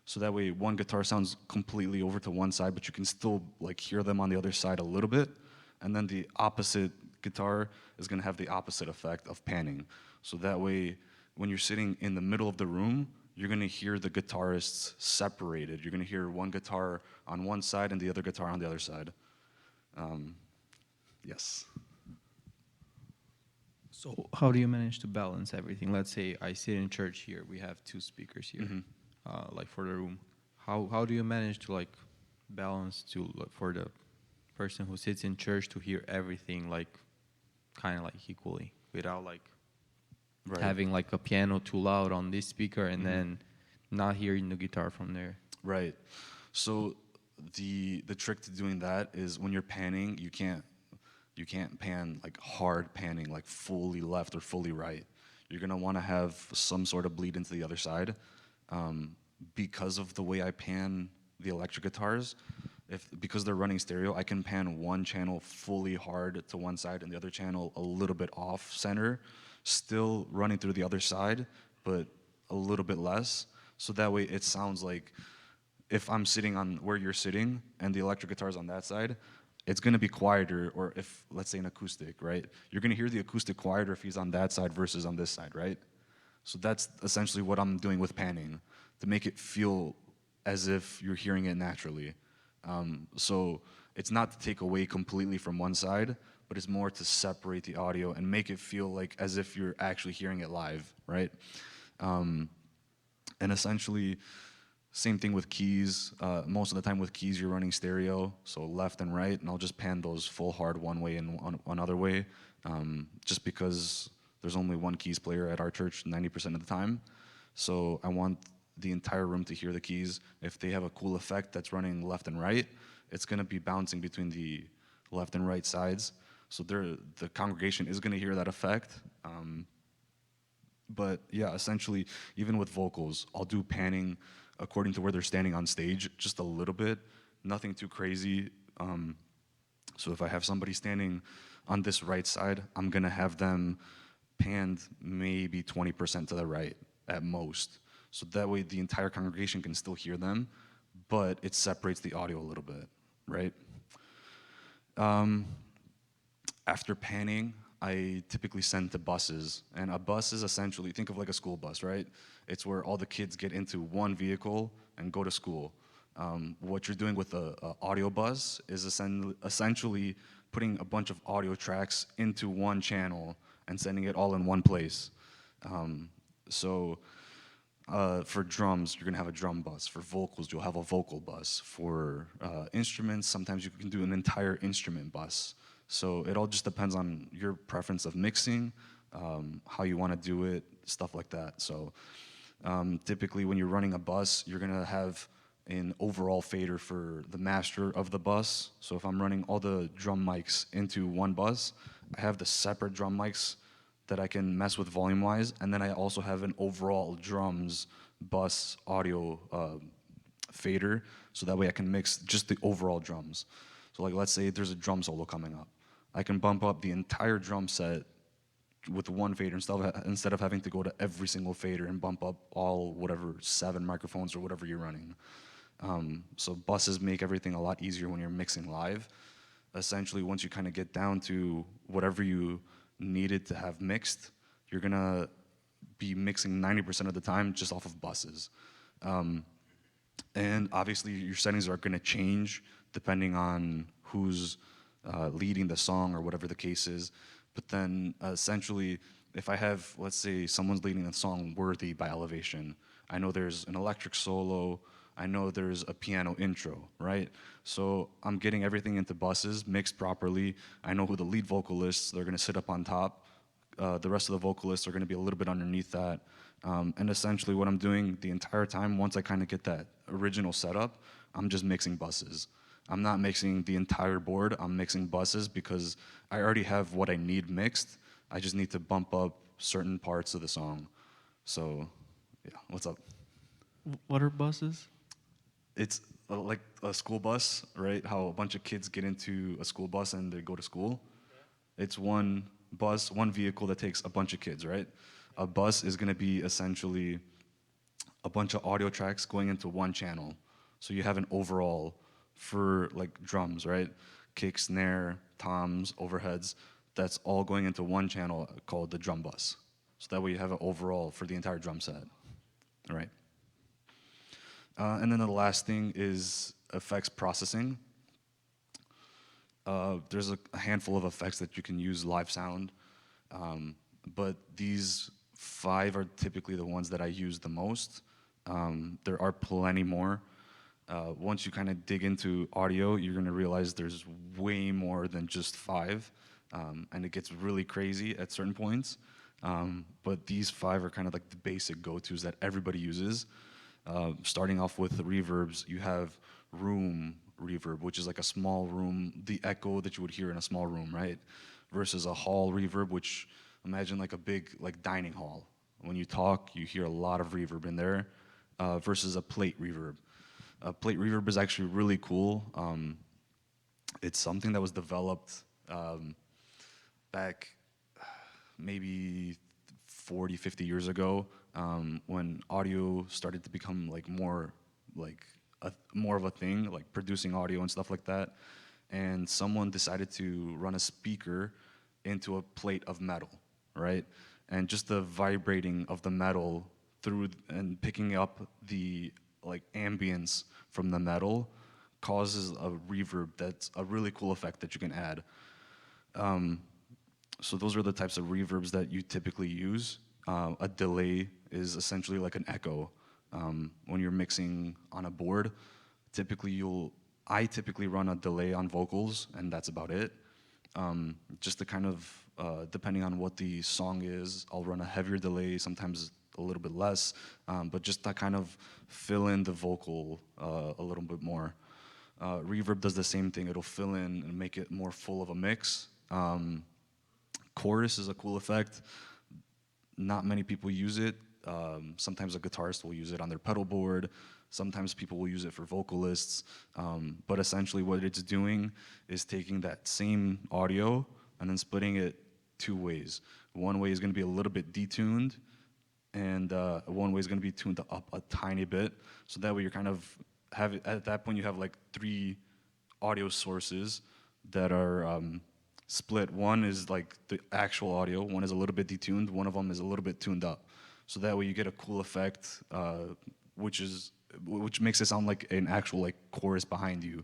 so that way one guitar sounds completely over to one side, but you can still like hear them on the other side a little bit, and then the opposite guitar is going to have the opposite effect of panning. So that way, when you're sitting in the middle of the room, you're going to hear the guitarists separated. You're going to hear one guitar on one side and the other guitar on the other side. Yes. So how do you manage to balance everything? Let's say I sit in church here. We have 2 speakers here, like for the room. How do you manage to like balance for the person who sits in church to hear everything like kind of like equally without like having like a piano too loud on this speaker and then not hearing the guitar from there? Right. So the trick to doing that is when you're panning, you can't pan like hard panning, like fully left or fully right. You're gonna want to have some sort of bleed into the other side. Because of the way I pan the electric guitars, because they're running stereo, I can pan one channel fully hard to one side and the other channel a little bit off center, still running through the other side, but a little bit less. So that way it sounds like if I'm sitting on where you're sitting and the electric guitar's on that side, it's going to be quieter. Or if, let's say, an acoustic, right? You're going to hear the acoustic quieter if he's on that side versus on this side, right? So that's essentially what I'm doing with panning, to make it feel as if you're hearing it naturally. So it's not to take away completely from one side, but it's more to separate the audio and make it feel like as if you're actually hearing it live, right? And essentially, same thing with keys. Most of the time with keys, you're running stereo, so left and right, and I'll just pan those full hard one way and one other way, just because there's only one keys player at our church 90% of the time. So I want the entire room to hear the keys. If they have a cool effect that's running left and right, it's gonna be bouncing between the left and right sides. So the congregation is gonna hear that effect. But yeah, essentially, even with vocals, I'll do panning according to where they're standing on stage, just a little bit, nothing too crazy. So if I have somebody standing on this right side, I'm gonna have them panned maybe 20% to the right at most. So that way the entire congregation can still hear them, but it separates the audio a little bit, right? After panning, I typically send to buses. And a bus is essentially, think of like a school bus, right? It's where all the kids get into one vehicle and go to school. What you're doing with a audio bus is essentially putting a bunch of audio tracks into one channel and sending it all in one place. For drums, you're gonna have a drum bus. For vocals, you'll have a vocal bus. For instruments, sometimes you can do an entire instrument bus. So it all just depends on your preference of mixing, how you wanna do it, stuff like that. So typically when you're running a bus, you're gonna have an overall fader for the master of the bus. So if I'm running all the drum mics into one bus, I have the separate drum mics that I can mess with volume-wise, and then I also have an overall drums bus audio fader, so that way I can mix just the overall drums. So like, let's say there's a drum solo coming up. I can bump up the entire drum set with one fader instead of having to go to every single fader and bump up all whatever 7 microphones or whatever you're running. So buses make everything a lot easier when you're mixing live. Essentially, once you kind of get down to whatever you needed to have mixed, you're gonna be mixing 90% of the time just off of buses. And obviously your settings are gonna change depending on who's leading the song or whatever the case is. But then essentially, if I have, let's say someone's leading a song Worthy by Elevation, I know there's an electric solo, I know there's a piano intro, right? So I'm getting everything into buses, mixed properly. I know who the lead vocalists, they're gonna sit up on top. The rest of the vocalists are gonna be a little bit underneath that. And essentially what I'm doing the entire time, once I kind of get that original setup, I'm just mixing buses. I'm not mixing the entire board, I'm mixing buses because I already have what I need mixed. I just need to bump up certain parts of the song. So, yeah, what's up? What are buses? It's like a school bus, right? How a bunch of kids get into a school bus and they go to school. It's one bus, one vehicle that takes a bunch of kids, right? A bus is gonna be essentially a bunch of audio tracks going into one channel. So you have an overall for like drums, right? Kick, snare, toms, overheads, that's all going into one channel called the drum bus. So that way you have an overall for the entire drum set, all right? And then the last thing is effects processing. There's a handful of effects that you can use live sound, but these 5 are typically the ones that I use the most. There are plenty more. Once you kind of dig into audio, you're gonna realize there's way more than just 5, and it gets really crazy at certain points. But these 5 are kind of like the basic go-tos that everybody uses. Starting off with the reverbs, you have room reverb, which is like a small room, the echo that you would hear in a small room, right? Versus a hall reverb, which imagine like a big like dining hall. When you talk, you hear a lot of reverb in there, versus a plate reverb. A plate reverb is actually really cool. It's something that was developed back maybe 40, 50 years ago, when audio started to become like more of a thing, like producing audio and stuff like that. and someone decided to run a speaker into a plate of metal, right? And just the vibrating of the metal through and picking up the like ambience from the metal causes a reverb that's a really cool effect that you can add. So those are the types of reverbs that you typically use. A delay is essentially like an echo. When you're mixing on a board, I typically run a delay on vocals, and that's about it. Just to kind of, depending on what the song is, I'll run a heavier delay, sometimes a little bit less, but just to kind of fill in the vocal a little bit more. Reverb does the same thing. It'll fill in and make it more full of a mix. Chorus is a cool effect. Not many people use it. Sometimes a guitarist will use it on their pedal board. Sometimes people will use it for vocalists. But essentially what it's doing is taking that same audio and then splitting it two ways. One way is going to be a little bit detuned, and one way is going to be tuned up a tiny bit. So that way you're kind of at that point you have like three audio sources that are split. One is like the actual audio, one is a little bit detuned, one of them is a little bit tuned up. So that way you get a cool effect, which makes it sound like an actual like chorus behind you,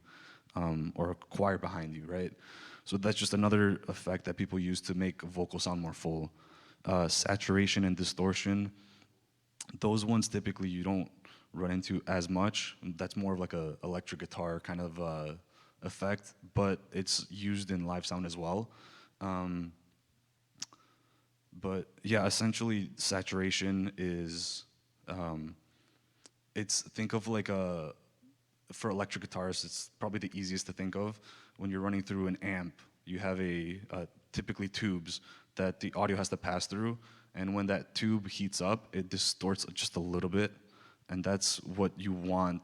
or a choir behind you, right? So that's just another effect that people use to make a vocal sound more full. Saturation and distortion, those ones typically you don't run into as much. That's more of like a electric guitar kind of effect, but it's used in live sound as well. But yeah, essentially saturation is, think of like for electric guitarists, it's probably the easiest to think of. When you're running through an amp, you have typically tubes that the audio has to pass through, and when that tube heats up, it distorts just a little bit, and that's what you want.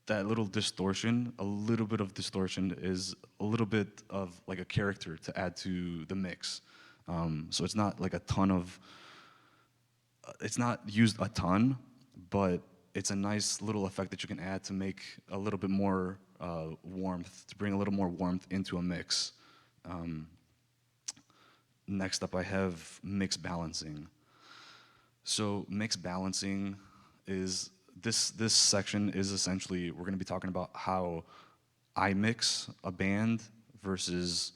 That little distortion, a little bit of distortion is a little bit of like a character to add to the mix. So it's not like it's not used a ton, but it's a nice little effect that you can add to make a little bit more warmth, to bring a little more warmth into a mix. Next up, I have mix balancing. So mix balancing is, this section is essentially, we're gonna be talking about how I mix a band versus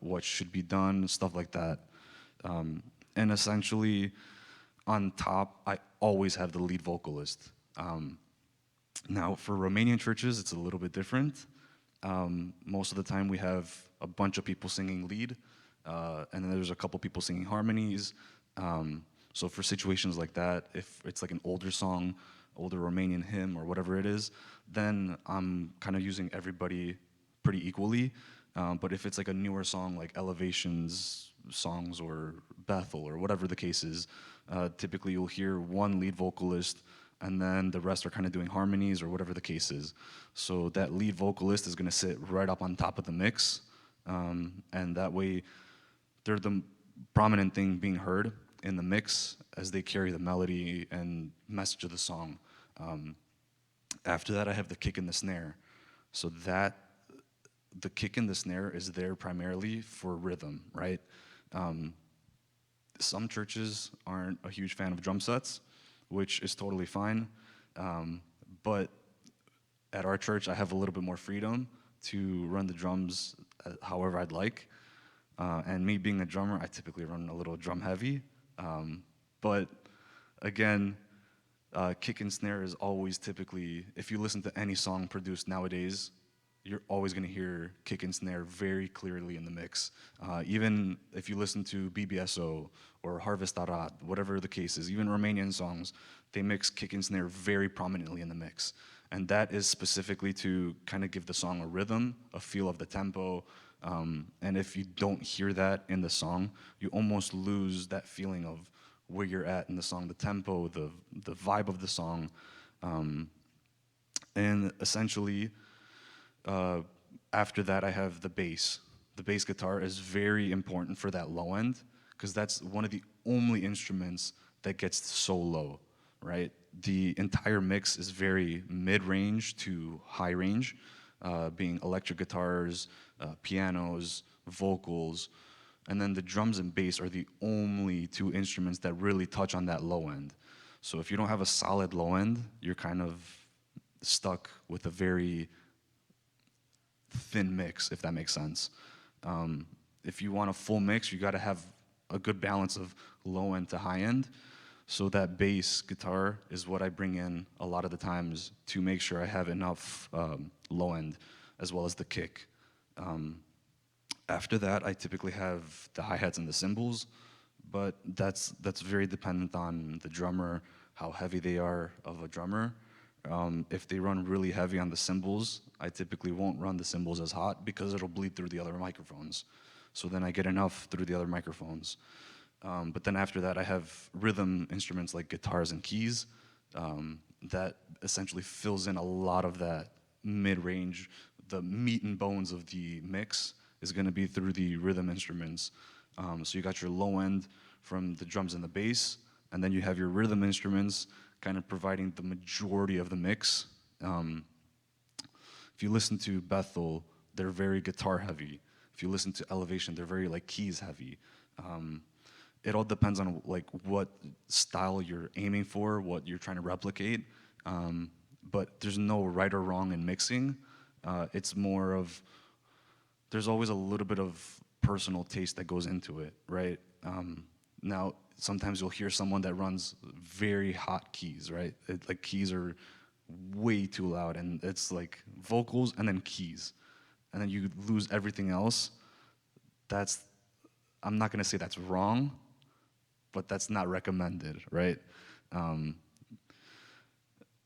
what should be done, stuff like that. And essentially, on top, I always have the lead vocalist. Now, for Romanian churches, it's a little bit different. Most of the time, we have a bunch of people singing lead, and then there's a couple people singing harmonies. So for situations like that, if it's like an older song, older Romanian hymn or whatever it is, then I'm kind of using everybody pretty equally. But if it's like a newer song like Elevations songs or Bethel or whatever the case is, typically you'll hear one lead vocalist and then the rest are kind of doing harmonies or whatever the case is. So that lead vocalist is gonna sit right up on top of the mix, and that way they're the prominent thing being heard in the mix as they carry the melody and message of the song. After that, I have the kick and the snare. So the kick and the snare is there primarily for rhythm, right? Some churches aren't a huge fan of drum sets, which is totally fine. But at our church, I have a little bit more freedom to run the drums however I'd like. And me being a drummer, I typically run a little drum heavy. But again, kick and snare is always typically, if you listen to any song produced nowadays, you're always going to hear kick and snare very clearly in the mix. Even if you listen to BBSO or Harvest Arad, whatever the case is, even Romanian songs, they mix kick and snare very prominently in the mix. And that is specifically to kind of give the song a rhythm, a feel of the tempo. And if you don't hear that in the song, you almost lose that feeling of where you're at in the song, the tempo, the vibe of the song. And essentially, after that, I have the bass. The bass guitar is very important for that low end because that's one of the only instruments that gets so low, right? The entire mix is very mid-range to high range. being electric guitars, pianos, vocals, and then the drums and bass are the only two instruments that really touch on that low end. So if you don't have a solid low end, you're kind of stuck with a very thin mix, if that makes sense. If you want a full mix, you got to have a good balance of low end to high end. So that bass guitar is what I bring in a lot of the times to make sure I have enough low end as well as the kick. After that, I typically have the hi-hats and the cymbals, but that's very dependent on the drummer, how heavy they are of a drummer. If they run really heavy on the cymbals, I typically won't run the cymbals as hot because it'll bleed through the other microphones. So then I get enough through the other microphones. But then after that, I have rhythm instruments like guitars and keys that essentially fills in a lot of that mid-range. The meat and bones of the mix is going to be through the rhythm instruments. So you got your low end from the drums and the bass, and then you have your rhythm instruments kind of providing the majority of the mix. If you listen to Bethel, they're very guitar heavy. If you listen to Elevation, they're very like keys heavy. It all depends on like what style you're aiming for, what you're trying to replicate. But there's no right or wrong in mixing. It's more of, there's always a little bit of personal taste that goes into it, right? Now, sometimes you'll hear someone that runs very hot keys, right? Like keys are way too loud, and it's like vocals and then keys, and then you lose everything else. I'm not gonna say that's wrong, but that's not recommended, right?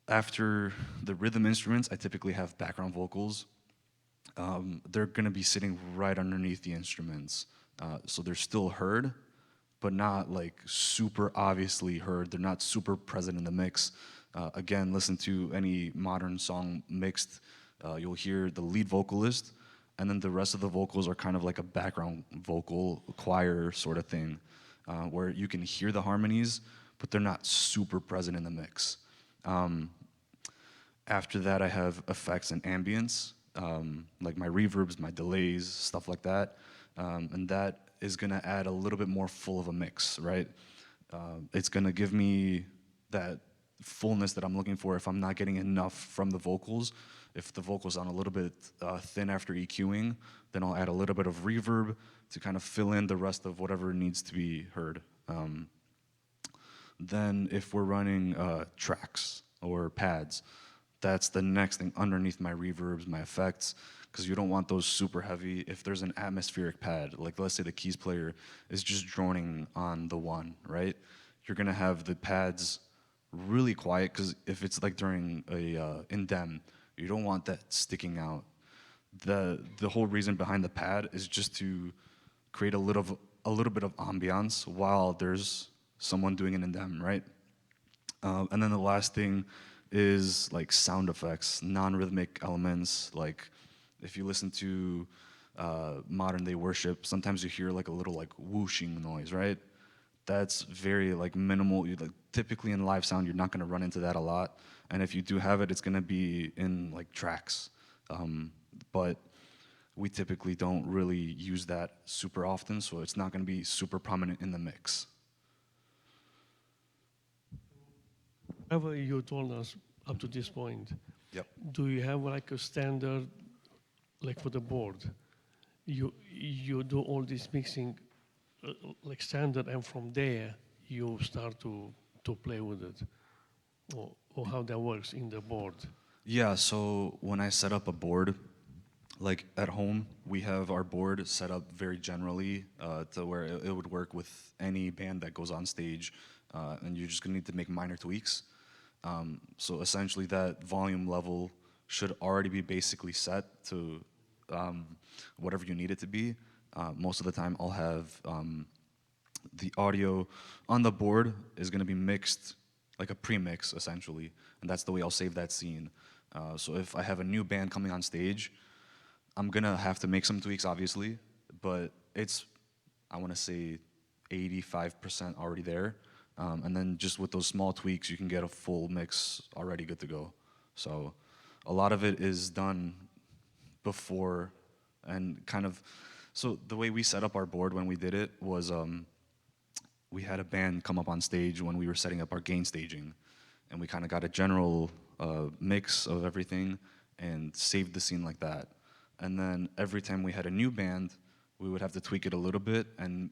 After the rhythm instruments, I typically have background vocals. They're gonna be sitting right underneath the instruments. So they're still heard, but not like super obviously heard. They're not super present in the mix. Again, listen to any modern song mixed, you'll hear the lead vocalist, and then the rest of the vocals are kind of like a background vocal, choir sort of thing, where you can hear the harmonies, but they're not super present in the mix. After that, I have effects and ambience, like my reverbs, my delays, stuff like that. And that is gonna add a little bit more full of a mix, right? It's gonna give me that fullness that I'm looking for if I'm not getting enough from the vocals. If the vocals sound a little bit thin after EQing, then I'll add a little bit of reverb to kind of fill in the rest of whatever needs to be heard. Then if we're running tracks or pads, that's the next thing underneath my reverbs, my effects, because you don't want those super heavy. If there's an atmospheric pad, like let's say the keys player is just droning on the one, right? You're gonna have the pads really quiet, because if it's like during a indem, you don't want that sticking out. The whole reason behind the pad is just to create a little bit of ambiance while there's someone doing an indem, right? And then the last thing is like sound effects, non-rhythmic elements. Like if you listen to modern day worship, sometimes you hear like a little like whooshing noise, right? That's very like minimal. Like, typically in live sound, you're not gonna run into that a lot. And if you do have it, it's gonna be in like tracks. But we typically don't really use that super often, so it's not gonna be super prominent in the mix. Whatever you told us up to this point, Yep. do you have like a standard, like for the board? You do all this mixing like standard, and from there you start to play with it, or how that works in the board? Yeah, so when I set up a board, like at home, we have our board set up very generally to where it would work with any band that goes on stage, and you're just gonna need to make minor tweaks. So essentially that volume level should already be basically set to whatever you need it to be. Most of the time I'll have the audio on the board is gonna be mixed, like a pre-mix essentially, and that's the way I'll save that scene. So if I have a new band coming on stage, I'm gonna have to make some tweaks obviously, but it's, I wanna say 85% already there. And then just with those small tweaks, you can get a full mix already good to go. So a lot of it is done before, and kind of, so the way we set up our board when we did it was we had a band come up on stage when we were setting up our gain staging, and we kind of got a general mix of everything and saved the scene like that. And then every time we had a new band, we would have to tweak it a little bit and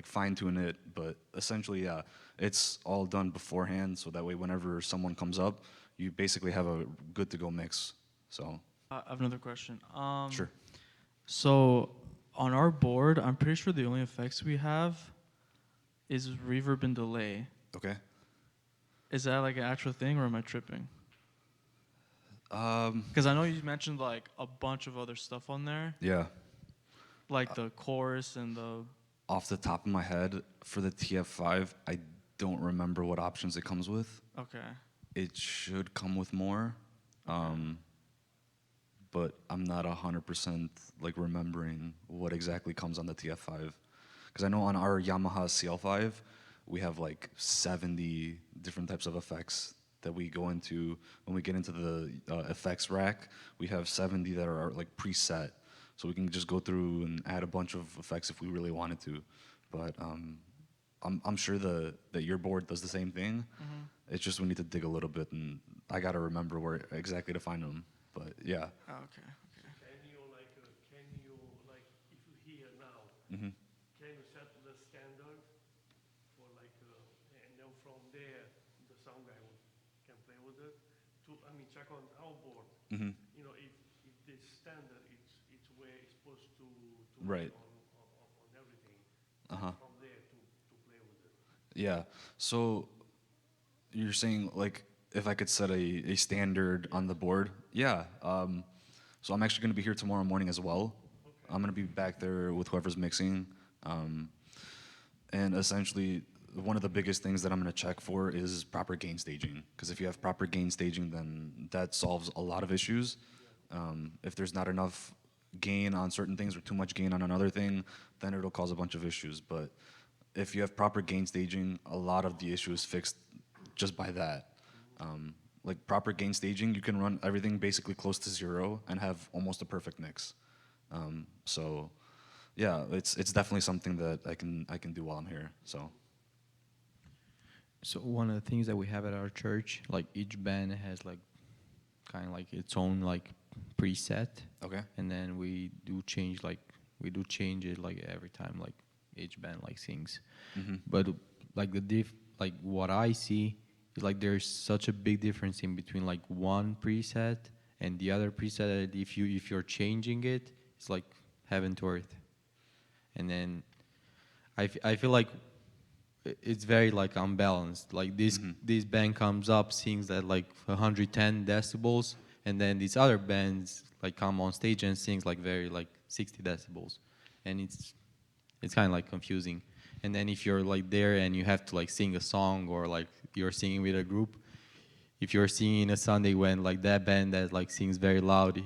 fine tune it. But essentially, yeah, it's all done beforehand, so that way whenever someone comes up, you basically have a good to go mix. So I have another question. sure. So on our board, I'm pretty sure the only effects we have is reverb and delay. Okay. Is that like an actual thing, or am I tripping? Um, Because I know you mentioned like a bunch of other stuff on there, yeah. like the chorus and the. Off the top of my head, for the TF5, I don't remember what options it comes with. Okay. It should come with more, but I'm not 100% like remembering what exactly comes on the TF5. Because I know on our Yamaha CL5, we have like 70 different types of effects that we go into. When we get into the effects rack, we have 70 that are like preset. So we can just go through and add a bunch of effects if we really wanted to. But I'm sure that your board does the same thing. It's just we need to dig a little bit, and I got to remember where exactly to find them. But yeah. Oh, okay. Can you like if you hear now, Hmm. can you set the standard for and then from there the sound guy can play with it? Check on our board. Hmm. You know, if the standard it's where it's supposed to Right. be on everything. Uh-huh. From there to play with it. Yeah. So you're saying like if I could set a standard on the board? Yeah. So I'm actually going to be here tomorrow morning as well. I'm going to be back there with whoever's mixing. And essentially, one of the biggest things that I'm going to check for is proper gain staging. Because if you have proper gain staging, then that solves a lot of issues. If there's not enough gain on certain things or too much gain on another thing, then it'll cause a bunch of issues. But if you have proper gain staging, a lot of the issue is fixed just by that. Like proper gain staging, you can run everything basically close to zero and have almost a perfect mix. So, yeah, it's definitely something that I can do while I'm here. So. So one of the things that we have at our church, like each band has like kind of like its own like preset, Okay. and then we do change it like every time like each band like sings. Hmm. But like like what I see is like there's such a big difference in between like one preset and the other preset that if you're changing it, it's like heaven to earth. And then I feel like it's very like unbalanced. Like this band comes up, sings at like 110 decibels, and then these other bands like come on stage and sings like very like 60 decibels, and it's kind of like confusing. And then if you're like there and you have to like sing a song or like you're singing with a group, if you're singing a Sunday when like that band that like sings very loud,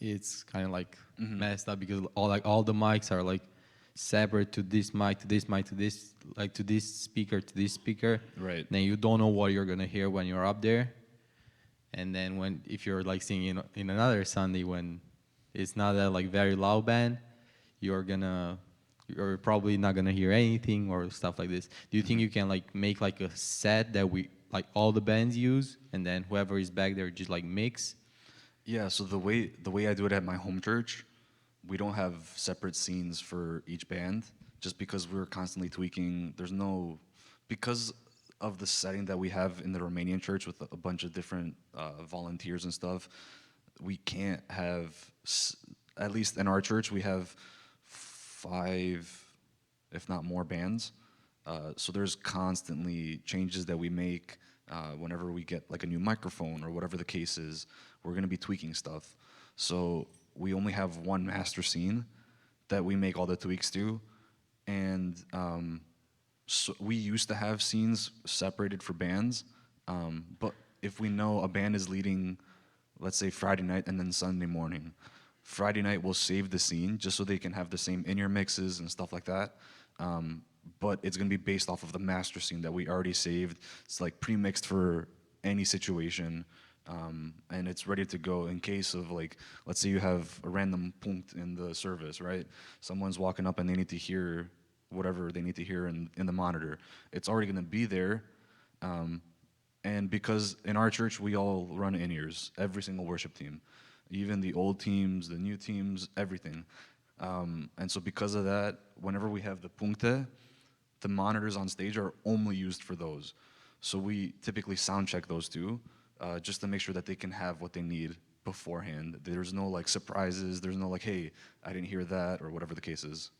it's kind of like messed up because all the mics are like separate to this mic, to this mic, to this like to this speaker. Right. Then you don't know what you're gonna hear when you're up there. And then if you're like singing in another Sunday when it's not that like very loud band, you're probably not gonna hear anything or stuff like this. Do you think you can like make like a set that we like all the bands use, and then whoever is back there just like mix? Yeah, so the way I do it at my home church, we don't have separate scenes for each band just because we're constantly tweaking. Because of the setting that we have in the Romanian church with a bunch of different volunteers and stuff, we can't have, at least in our church, we have 5, if not more bands. So there's constantly changes that we make whenever we get like a new microphone or whatever the case is. We're gonna be tweaking stuff. So we only have one master scene that we make all the tweaks to, and so we used to have scenes separated for bands, but if we know a band is leading, let's say Friday night and then Sunday morning, Friday night we'll save the scene just so they can have the same in-ear mixes and stuff like that. But it's gonna be based off of the master scene that we already saved. It's like pre-mixed for any situation. and it's ready to go in case of like, let's say you have a random punct in the service, right? Someone's walking up and they need to hear whatever they need to hear in the monitor. It's already going to be there. And because in our church, we all run in-ears, every single worship team, even the old teams, the new teams, everything. And so because of that, whenever we have the puncte, the monitors on stage are only used for those. So we typically sound check those two, just to make sure that they can have what they need beforehand. There's no like surprises. There's no like, hey, I didn't hear that, or whatever the case is.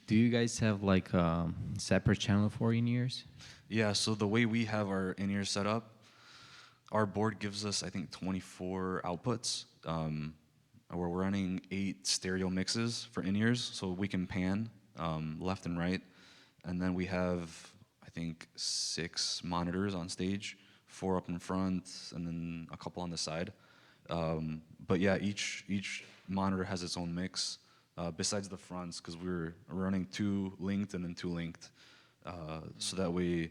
Do you guys have like separate channel for in-ears? Yeah, so the way we have our in-ear set up, our board gives us, I think, 24 outputs. Where we're running 8 stereo mixes for in-ears, so we can pan left and right. And then we have, I think, 6 monitors on stage, 4 up in front, and then a couple on the side. But yeah, each monitor has its own mix, besides the fronts, because we're running 2 linked and then 2 linked. So that way,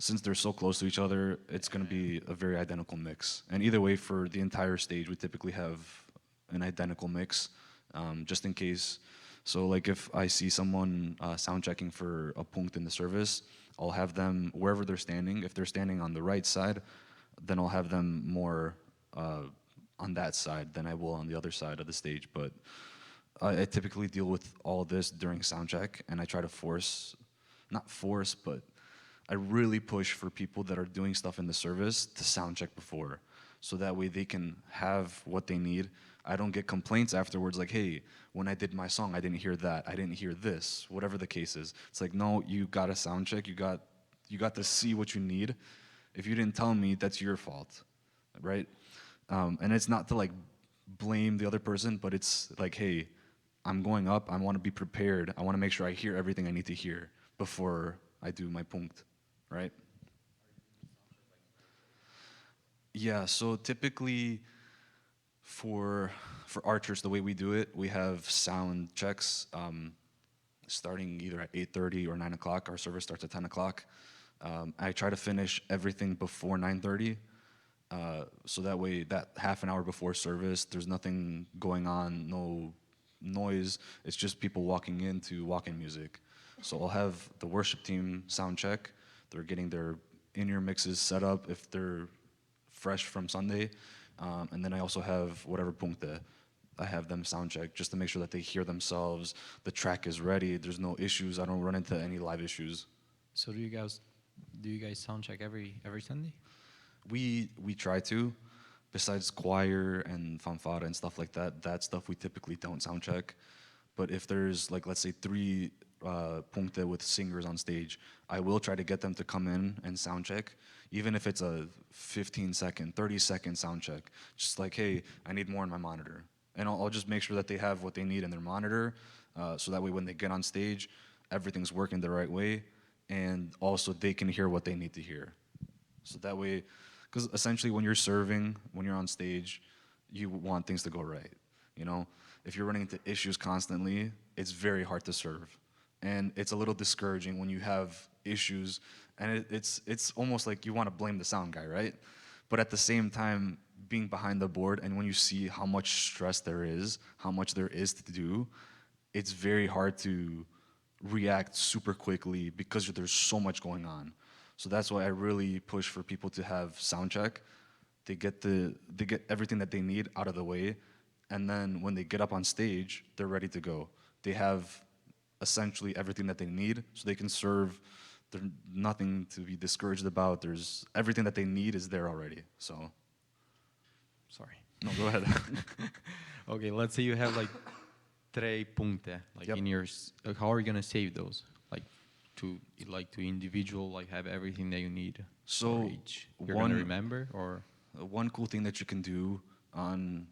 since they're so close to each other, it's going to be a very identical mix. And either way, for the entire stage, we typically have an identical mix, just in case. So like if I see someone sound checking for a punct in the service, I'll have them wherever they're standing. If they're standing on the right side, then I'll have them more on that side than I will on the other side of the stage. But I typically deal with all this during sound check, and I try to not force, but I really push for people that are doing stuff in the service to sound check before, so that way they can have what they need. I don't get complaints afterwards like, hey, when I did my song, I didn't hear that, I didn't hear this, whatever the case is. It's like, no, you got a sound check, you got to see what you need. If you didn't tell me, that's your fault, right? And it's not to like blame the other person, but it's like, hey, I'm going up, I want to be prepared, I want to make sure I hear everything I need to hear before I do my punct, right? Yeah, so typically for our church, the way we do it, we have sound checks starting either at 8:30 or 9 o'clock. Our service starts at 10 o'clock. I try to finish everything before 9:30, so that way, that half an hour before service, there's nothing going on, no noise. It's just people walking in to walk-in music. So I'll have the worship team sound check. They're getting their in-ear mixes set up if they're fresh from Sunday. And then I also have whatever puncte. I have them sound check just to make sure that they hear themselves, the track is ready, there's no issues, I don't run into any live issues. So do you guys sound check every Sunday? We try to. Besides choir and fanfare and stuff like that, that stuff we typically don't sound check. But if there's like, let's say 3 puncte with singers on stage, I will try to get them to come in and sound check, even if it's a 15-second, 30-second sound check. Just like, hey, I need more on my monitor. And I'll just make sure that they have what they need in their monitor, so that way when they get on stage, everything's working the right way, and also they can hear what they need to hear. So that way, because essentially when you're serving, when you're on stage, you want things to go right, you know? If you're running into issues constantly, it's very hard to serve. And it's a little discouraging when you have issues, and it's almost like you want to blame the sound guy, right? But at the same time, being behind the board, and when you see how much stress there is, how much there is to do, it's very hard to react super quickly because there's so much going on. So that's why I really push for people to have sound check. They get everything that they need out of the way, and then when they get up on stage, they're ready to go. They have essentially everything that they need, so they can serve. There's nothing to be discouraged about. There's everything that they need is there already. So, Sorry. no, go ahead. Okay, let's say you have like 3 puncte, like Yep. in yours. Like, how are you gonna save those? To individual, like have everything that you need. So, for each. You're one- gonna remember, or One cool thing that you can do on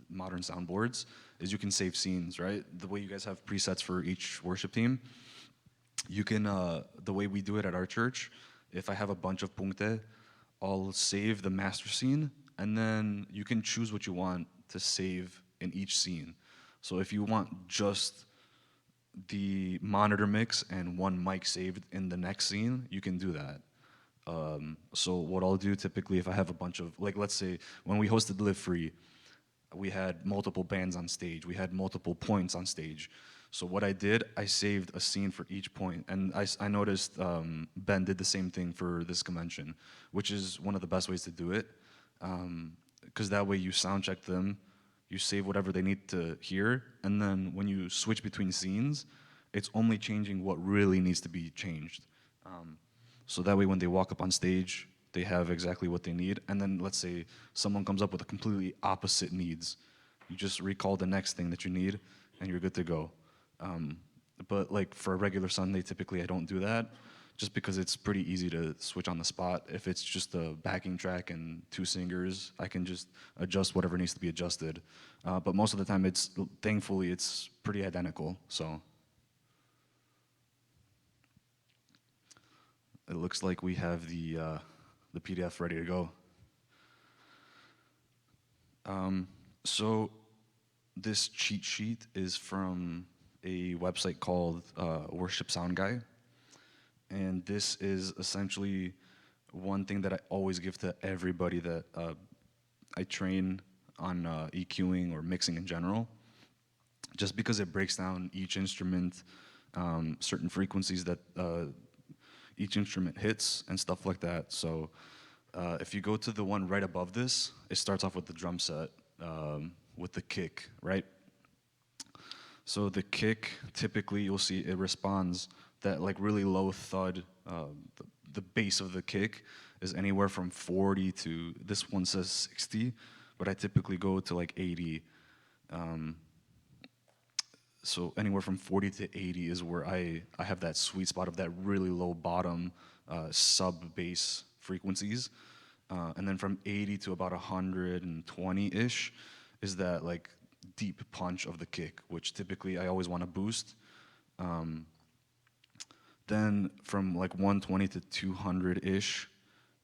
modern soundboards is you can save scenes, right? The way you guys have presets for each worship team, you can, the way we do it at our church, if I have a bunch of puncte, I'll save the master scene, and then you can choose what you want to save in each scene. So if you want just the monitor mix and one mic saved in the next scene, you can do that. So what I'll do typically, if I have a bunch of, like, let's say when we hosted Live Free, we had multiple bands on stage, we had multiple points on stage. So what I did, I saved a scene for each point, and I noticed Ben did the same thing for this convention, which is one of the best ways to do it, because that way you sound check them, you save whatever they need to hear, and then when you switch between scenes, it's only changing what really needs to be changed. So that way when they walk up on stage, they have exactly what they need. And then let's say someone comes up with a completely opposite needs. You just recall the next thing that you need and you're good to go. But like for a regular Sunday, typically I don't do that just because it's pretty easy to switch on the spot. If it's just a backing track and two singers, I can just adjust whatever needs to be adjusted. But most of the time, thankfully, it's pretty identical, so. It looks like we have the PDF ready to go. So this cheat sheet is from a website called Worship Sound Guy. And this is essentially one thing that I always give to everybody that I train on EQing or mixing in general, just because it breaks down each instrument, certain frequencies that each instrument hits and stuff like that. So if you go to the one right above this, it starts off with the drum set with the kick, right? So the kick, typically you'll see it responds, that like really low thud, the bass of the kick is anywhere from 40 to, this one says 60, but I typically go to like 80. So anywhere from 40 to 80 is where I have that sweet spot of that really low bottom sub bass frequencies. And then from 80 to about 120-ish is that like deep punch of the kick, which typically I always want to boost. Then from like 120 to 200-ish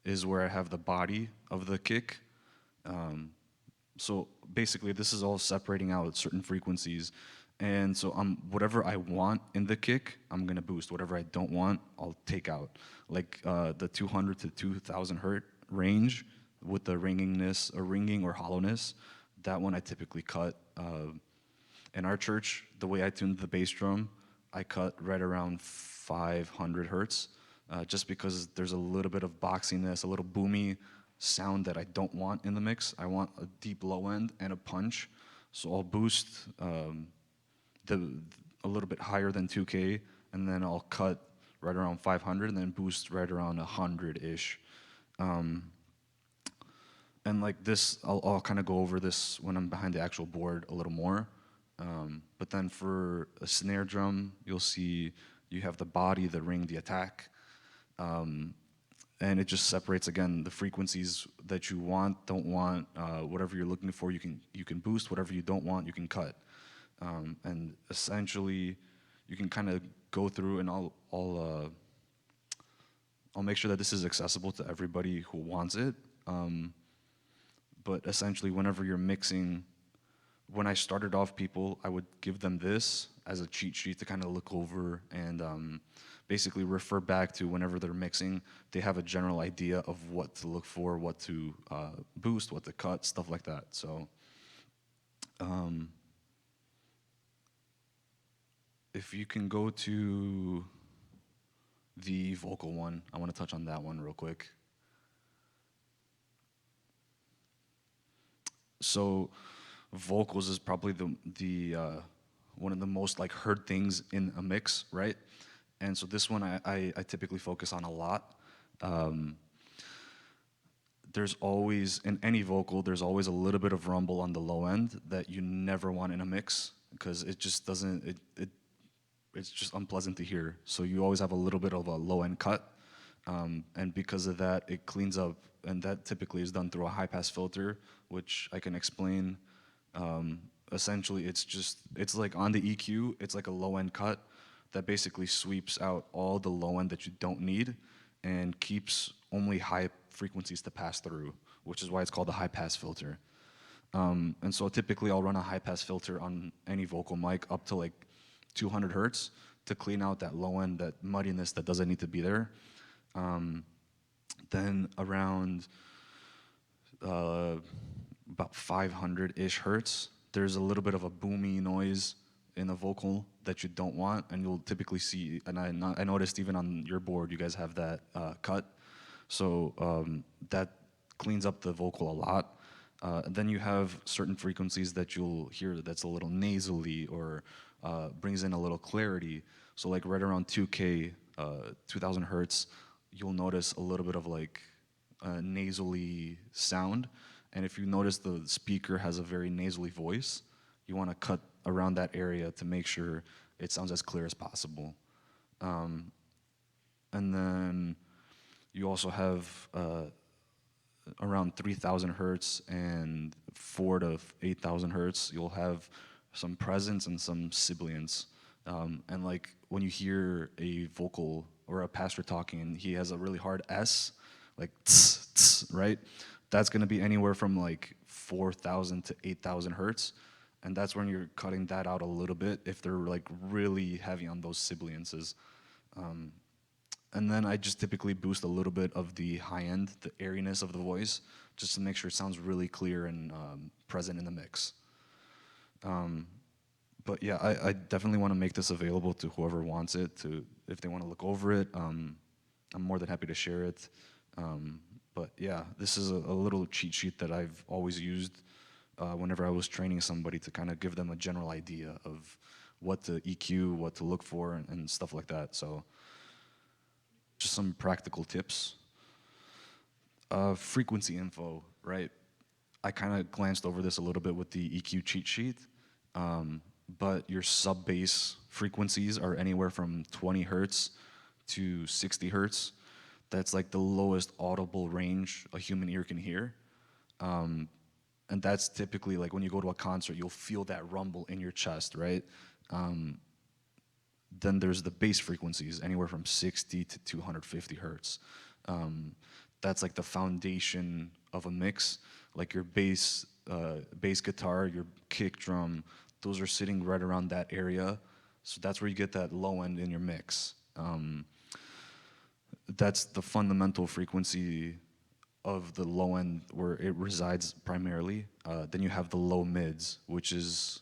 is where I have the body of the kick. So basically this is all separating out certain frequencies. And so whatever I want in the kick, I'm gonna boost. Whatever I don't want, I'll take out. Like the 200 to 2000 hertz range with the ringing or hollowness, that one I typically cut. In our church, the way I tuned the bass drum, I cut right around 500 hertz, just because there's a little bit of boxiness, a little boomy sound that I don't want in the mix. I want a deep low end and a punch. So I'll boost a little bit higher than 2K, and then I'll cut right around 500, and then boost right around 100-ish. And like this, I'll kind of go over this when I'm behind the actual board a little more. But then for a snare drum, you'll see you have the body, the ring, the attack. And it just separates, again, the frequencies that you want, don't want, whatever you're looking for, you can boost. Whatever you don't want, you can cut. And essentially, you can kind of go through, and I'll make sure that this is accessible to everybody who wants it. But essentially, whenever you're mixing, when I started off people, I would give them this as a cheat sheet to kind of look over and basically refer back to whenever they're mixing. They have a general idea of what to look for, what to boost, what to cut, stuff like that. So if you can go to the vocal one, I want to touch on that one real quick. So vocals is probably the one of the most like heard things in a mix, right? And so this one I typically focus on a lot. There's always, in any vocal, there's always a little bit of rumble on the low end that you never want in a mix, because it just doesn't, it's just unpleasant to hear. So you always have a little bit of a low end cut. And because of that, it cleans up, and that typically is done through a high pass filter, which I can explain. Essentially, it's like on the EQ, it's like a low end cut that basically sweeps out all the low end that you don't need and keeps only high frequencies to pass through, which is why it's called a high pass filter. And so typically I'll run a high pass filter on any vocal mic up to like 200 hertz to clean out that low end, that muddiness that doesn't need to be there. Then around about 500-ish hertz, there's a little bit of a boomy noise in the vocal that you don't want, and you'll typically see, and I noticed even on your board, you guys have that cut. So that cleans up the vocal a lot. Then you have certain frequencies that you'll hear that's a little nasally or brings in a little clarity. So like right around 2K, 2000 hertz, you'll notice a little bit of like nasally sound. And if you notice the speaker has a very nasally voice, you want to cut around that area to make sure it sounds as clear as possible. And then you also have around 3000 hertz and 4 to 8000 hertz, you'll have some presence and some sibilance. And like when you hear a vocal or a pastor talking and he has a really hard S, like tss, tss, right? That's gonna be anywhere from like 4000 to 8000 hertz. And that's when you're cutting that out a little bit if they're like really heavy on those sibilances. And then I just typically boost a little bit of the high end, the airiness of the voice, just to make sure it sounds really clear and present in the mix. But yeah, I definitely want to make this available to whoever wants it, to if they want to look over it. I'm more than happy to share it. But yeah, this is a little cheat sheet that I've always used whenever I was training somebody to kind of give them a general idea of what to EQ, what to look for, and stuff like that. So just some practical tips. Frequency info, right? I kind of glanced over this a little bit with the EQ cheat sheet, but your sub-bass frequencies are anywhere from 20 hertz to 60 hertz. That's like the lowest audible range a human ear can hear. And that's typically like when you go to a concert, you'll feel that rumble in your chest, right? Then there's the bass frequencies, anywhere from 60 to 250 hertz. That's like the foundation of a mix. Like your bass guitar, your kick drum, those are sitting right around that area. So that's where you get that low end in your mix. That's the fundamental frequency of the low end where it resides primarily. Then you have the low mids, which is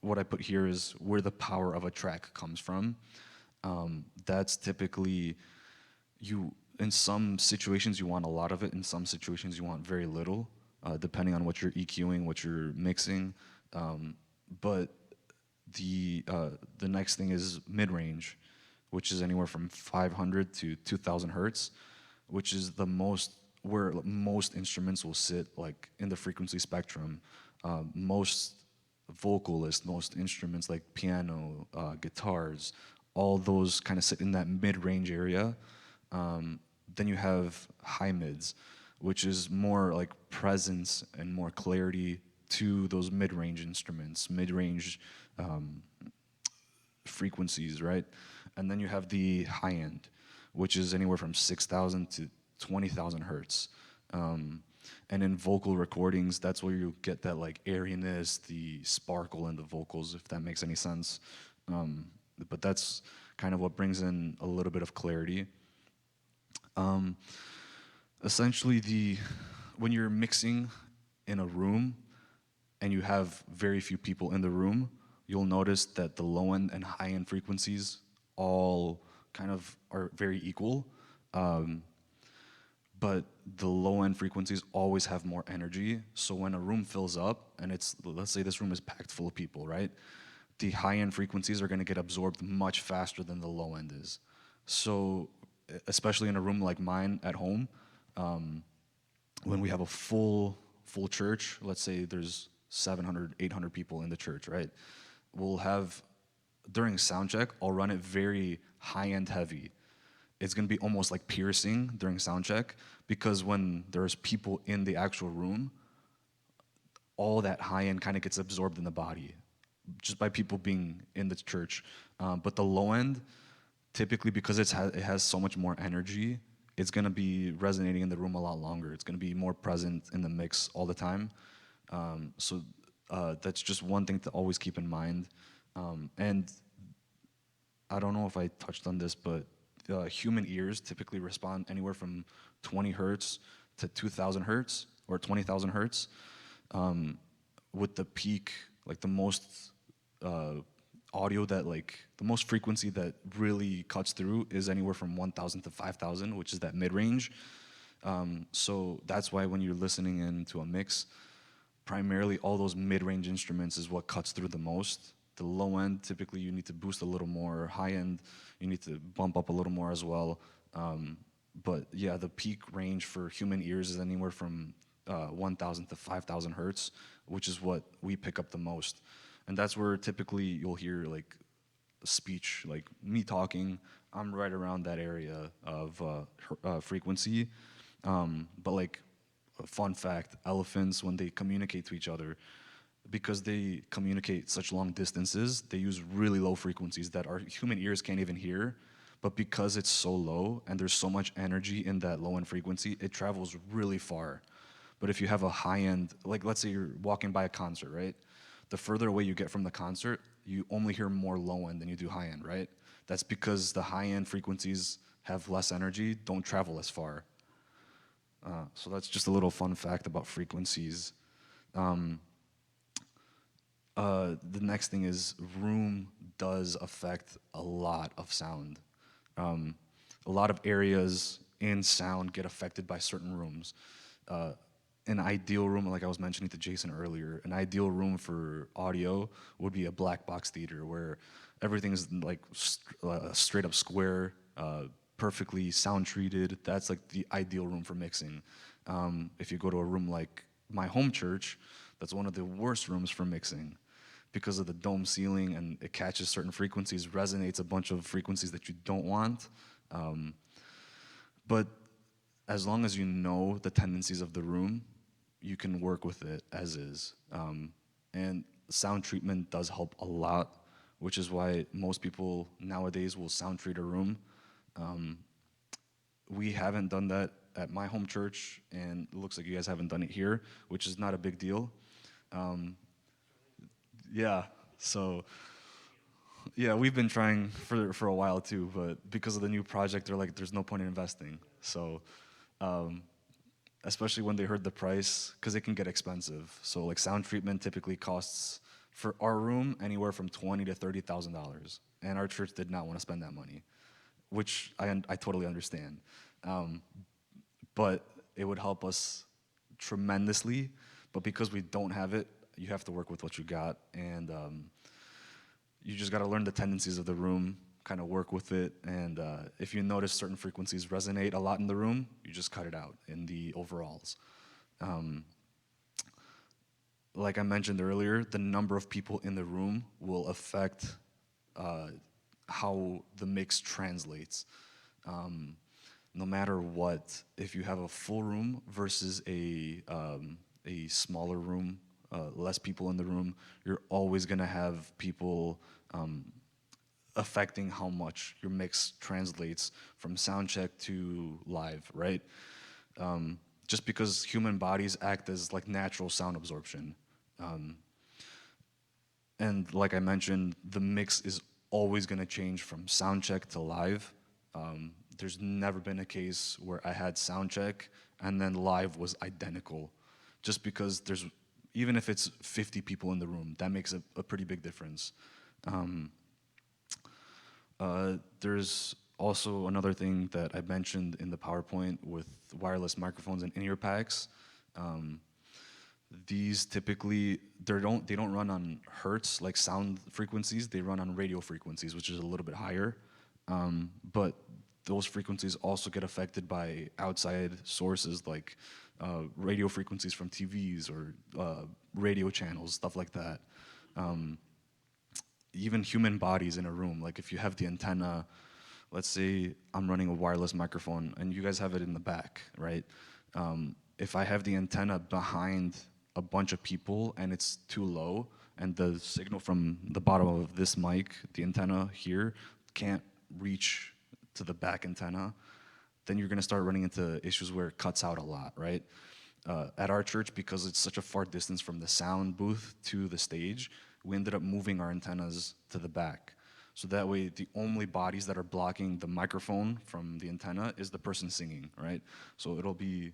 what I put here is where the power of a track comes from. That's typically in some situations you want a lot of it, in some situations you want very little, depending on what you're EQing, what you're mixing. But the next thing is mid-range, which is anywhere from 500 to 2000 hertz, which is the most where most instruments will sit, like in the frequency spectrum. Most vocalists, most instruments like piano, guitars, all those kind of sit in that mid-range area. Then you have high mids, which is more like presence and more clarity to those mid-range instruments, mid-range frequencies, right? And then you have the high end, which is anywhere from 6,000 to 20,000 hertz. And in vocal recordings, that's where you get that like airiness, the sparkle in the vocals, if that makes any sense. But that's kind of what brings in a little bit of clarity. Essentially, when you're mixing in a room and you have very few people in the room, you'll notice that the low end and high end frequencies all kind of are very equal. But the low end frequencies always have more energy. So when a room fills up and let's say this room is packed full of people, right? The high end frequencies are gonna get absorbed much faster than the low end is. So especially in a room like mine at home, when we have a full church, let's say there's 700, 800 people in the church, right? We'll have, during sound check, I'll run it very high end heavy. It's gonna be almost like piercing during sound check, because when there's people in the actual room, all that high end kind of gets absorbed in the body just by people being in the church. But the low end, typically because it has so much more energy, it's gonna be resonating in the room a lot longer. It's gonna be more present in the mix all the time. So that's just one thing to always keep in mind. And I don't know if I touched on this, but human ears typically respond anywhere from 20 hertz to 2,000 hertz or 20,000 hertz. With the peak, like the most audio that like the most frequency that really cuts through is anywhere from 1,000 to 5,000, which is that mid range. So that's why when you're listening into a mix, primarily all those mid-range instruments is what cuts through the most. The low end, typically you need to boost a little more. High end, you need to bump up a little more as well. But yeah, the peak range for human ears is anywhere from 1,000 to 5,000 hertz, which is what we pick up the most. And that's where typically you'll hear like speech, like me talking. I'm right around that area of frequency. But like, a fun fact, elephants, when they communicate to each other, because they communicate such long distances, they use really low frequencies that our human ears can't even hear. But because it's so low and there's so much energy in that low end frequency, it travels really far. But if you have a high end, like let's say you're walking by a concert, right? The further away you get from the concert, you only hear more low end than you do high end, right? That's because the high end frequencies have less energy, don't travel as far. So that's just a little fun fact about frequencies. The next thing is room does affect a lot of sound. A lot of areas in sound get affected by certain rooms. An ideal room, like I was mentioning to Jason earlier, an ideal room for audio would be a black box theater where everything is like straight up square, perfectly sound treated. That's like the ideal room for mixing. If you go to a room like my home church, that's one of the worst rooms for mixing because of the dome ceiling, and it catches certain frequencies, resonates a bunch of frequencies that you don't want. But as long as you know the tendencies of the room, you can work with it as is. And sound treatment does help a lot, which is why most people nowadays will sound treat a room. We haven't done that at my home church, and it looks like you guys haven't done it here, which is not a big deal. Yeah, so yeah, we've been trying for a while too, but because of the new project, they're like, there's no point in investing. So, especially when they heard the price, because it can get expensive. So like sound treatment typically costs for our room anywhere from $20,000 to $30,000, and our church did not want to spend that money, which I totally understand. But it would help us tremendously. But because we don't have it, you have to work with what you got, and you just got to learn the tendencies of the room, kind of work with it, and if you notice certain frequencies resonate a lot in the room, you just cut it out in the overalls. Like I mentioned earlier, the number of people in the room will affect how the mix translates. No matter what, if you have a full room versus a smaller room, less people in the room, you're always gonna have people affecting how much your mix translates from sound check to live, right? Just because human bodies act as like natural sound absorption. And like I mentioned, the mix is always gonna change from sound check to live. There's never been a case where I had sound check and then live was identical. Just because even if it's 50 people in the room, that makes a pretty big difference. There's also another thing that I mentioned in the PowerPoint with wireless microphones and in-ear packs. These typically, they don't run on hertz like sound frequencies, they run on radio frequencies, which is a little bit higher. But those frequencies also get affected by outside sources like radio frequencies from TVs or radio channels, stuff like that. Even human bodies in a room, like if you have the antenna, let's say I'm running a wireless microphone and you guys have it in the back, right? If I have the antenna behind a bunch of people and it's too low and the signal from the bottom of this mic, the antenna here, can't reach to the back antenna, then you're gonna start running into issues where it cuts out a lot, right? At our church, because it's such a far distance from the sound booth to the stage, we ended up moving our antennas to the back. So that way, the only bodies that are blocking the microphone from the antenna is the person singing, right? So it'll be,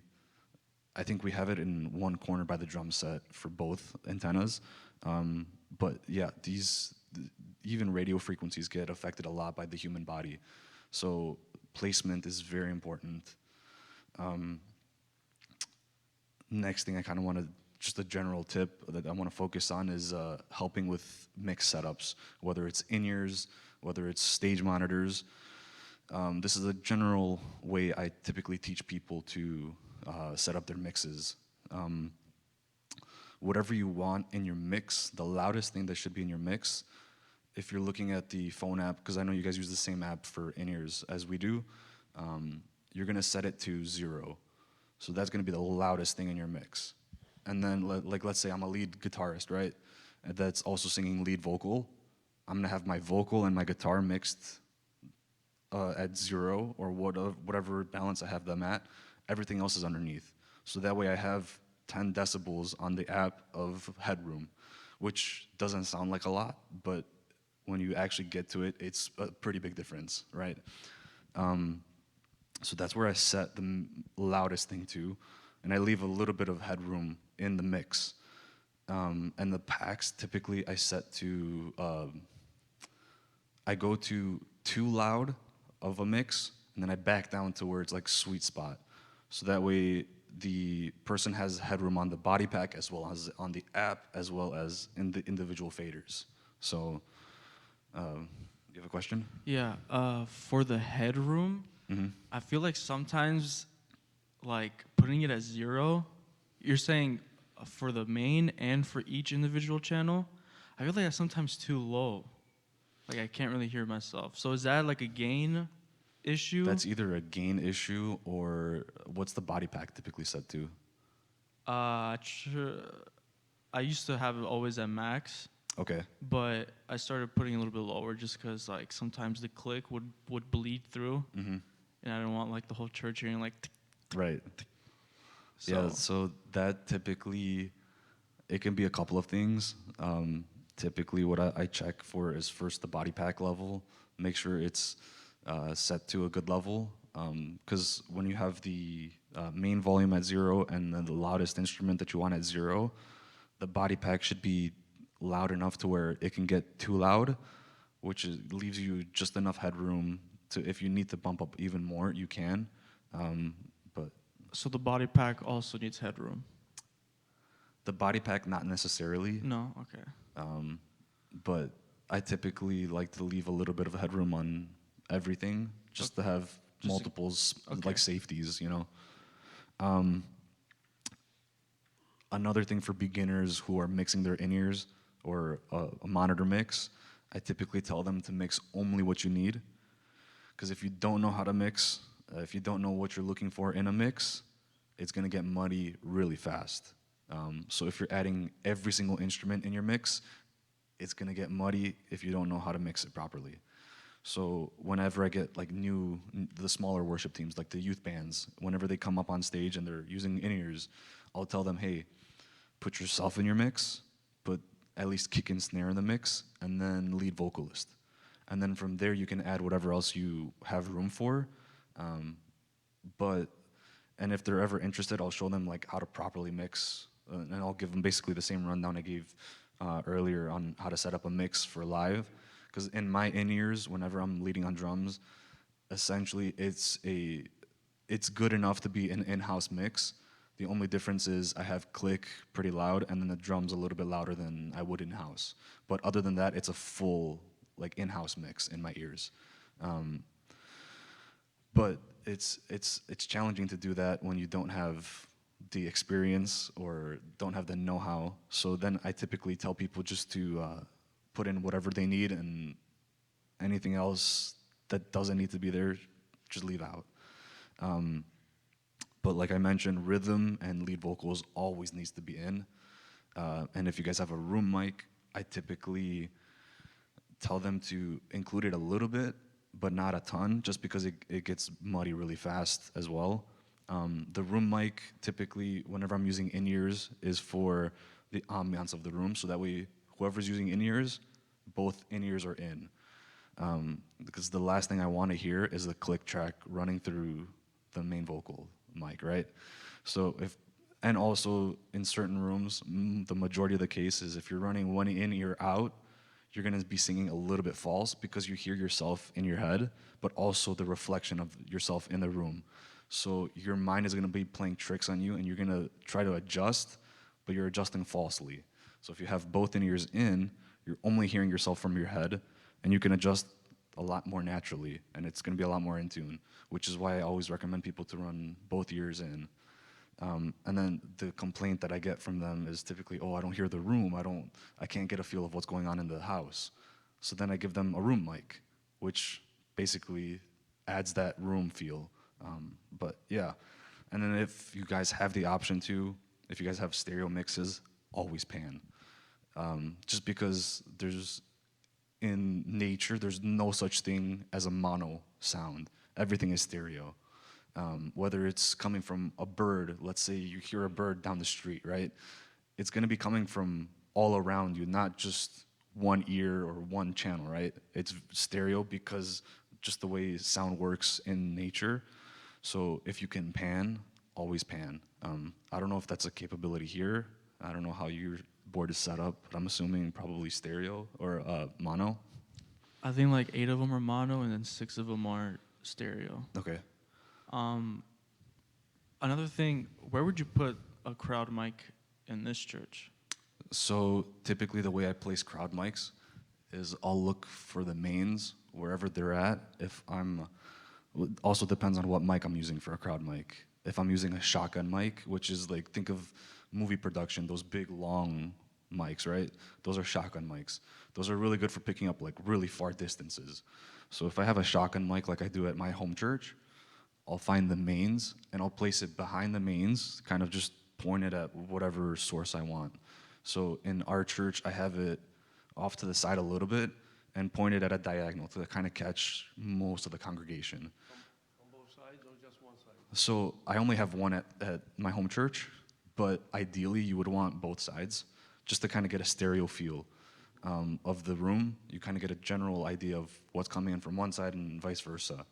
I think we have it in one corner by the drum set for both antennas. But yeah, even radio frequencies get affected a lot by the human body. So placement is very important. Next thing I kind of want to, just a general tip that I want to focus on is helping with mix setups, whether it's in-ears, whether it's stage monitors. This is a general way I typically teach people to set up their mixes. Whatever you want in your mix, the loudest thing that should be in your mix, if you're looking at the phone app, because I know you guys use the same app for in-ears as we do, you're gonna set it to 0. So that's gonna be the loudest thing in your mix. And then, like, let's say I'm a lead guitarist, right? And that's also singing lead vocal. I'm gonna have my vocal and my guitar mixed at 0 or whatever balance I have them at. Everything else is underneath. So that way I have 10 decibels on the app of headroom, which doesn't sound like a lot, but when you actually get to it, it's a pretty big difference, right? So that's where I set the loudest thing to, and I leave a little bit of headroom in the mix. And the packs, typically I set to, I go to too loud of a mix, and then I back down to where it's like sweet spot. So that way the person has headroom on the body pack as well as on the app, as well as in the individual faders. So, you have a question? Yeah, for the headroom, I feel like sometimes, like putting it at 0, you're saying for the main and for each individual channel, I feel like that's sometimes too low. Like I can't really hear myself. So is that like a gain issue? That's either a gain issue or what's the body pack typically set to? I used to have it always at max, Okay. but I started putting it a little bit lower just because like sometimes the click would bleed through, and I don't want like the whole church hearing like. Right. So. Yeah, so that typically, it can be a couple of things. Typically what I check for is first the body pack level, make sure it's set to a good level, because when you have the main volume at 0 and then the loudest instrument that you want at 0, the body pack should be loud enough to where it can get too loud, which leaves you just enough headroom to, if you need to bump up even more, you can. But So the body pack also needs headroom. the body pack, not necessarily. No, okay. But I typically like to leave a little bit of headroom on everything, just to have multiples, like safeties, you know. Another thing for beginners who are mixing their in-ears or a monitor mix, I typically tell them to mix only what you need. Because if you don't know how to mix, if you don't know what you're looking for in a mix, it's gonna get muddy really fast. So if you're adding every single instrument in your mix, it's gonna get muddy if you don't know how to mix it properly. So whenever I get like the smaller worship teams, like the youth bands, whenever they come up on stage and they're using in-ears, I'll tell them, hey, put yourself in your mix, put at least kick and snare in the mix, and then lead vocalist. And then from there you can add whatever else you have room for. And if they're ever interested, I'll show them like how to properly mix, and I'll give them basically the same rundown I gave earlier on how to set up a mix for live. Because in my in-ears, whenever I'm leading on drums, essentially it's good enough to be an in-house mix. The only difference is I have click pretty loud, and then the drums a little bit louder than I would in-house. But other than that, it's a full like in-house mix in my ears. But it's challenging to do that when you don't have the experience or don't have the know-how. So then I typically tell people just to put in whatever they need, and anything else that doesn't need to be there, just leave out. But like I mentioned, rhythm and lead vocals always needs to be in. And if you guys have a room mic, I typically tell them to include it a little bit, but not a ton, just because it gets muddy really fast as well. The room mic, typically, whenever I'm using in-ears, is for the ambiance of the room, so that way whoever's using in-ears, both in-ears are in. Because the last thing I want to hear is the click track running through the main vocal mic, right? So and also in certain rooms, the majority of the cases, if you're running one in-ear out, you're gonna be singing a little bit false because you hear yourself in your head, but also the reflection of yourself in the room. So your mind is gonna be playing tricks on you and you're gonna try to adjust, but you're adjusting falsely. So if you have both in-ears in, you're only hearing yourself from your head, and you can adjust a lot more naturally, and it's gonna be a lot more in tune, which is why I always recommend people to run both ears in. And then the complaint that I get from them is typically, oh, I don't hear the room. I can't get a feel of what's going on in the house. So then I give them a room mic, which basically adds that room feel. But yeah, and then if you guys have the option to, if you guys have stereo mixes, always pan. Just because in nature, there's no such thing as a mono sound. Everything is stereo. Whether it's coming from a bird, let's say you hear a bird down the street, right? It's gonna be coming from all around you, not just one ear or one channel, right? It's stereo because just the way sound works in nature. So if you can pan, always pan. I don't know if that's a capability here. I don't know how your board is set up, but I'm assuming probably stereo or mono. I think like 8 of them are mono and then 6 of them are stereo. Okay. Another thing, where would you put a crowd mic in this church? So typically the way I place crowd mics is I'll look for the mains wherever they're at. Also depends on what mic I'm using for a crowd mic. If I'm using a shotgun mic, which is like, think of movie production, those big long mics, right? Those are shotgun mics. Those are really good for picking up like really far distances. So if I have a shotgun mic like I do at my home church, I'll find the mains and I'll place it behind the mains, kind of just point it at whatever source I want. So in our church, I have it off to the side a little bit and pointed at a diagonal to kind of catch most of the congregation. On both sides or just one side? So I only have one at my home church, but ideally you would want both sides just to kind of get a stereo feel of the room. You kind of get a general idea of what's coming in from one side and vice versa.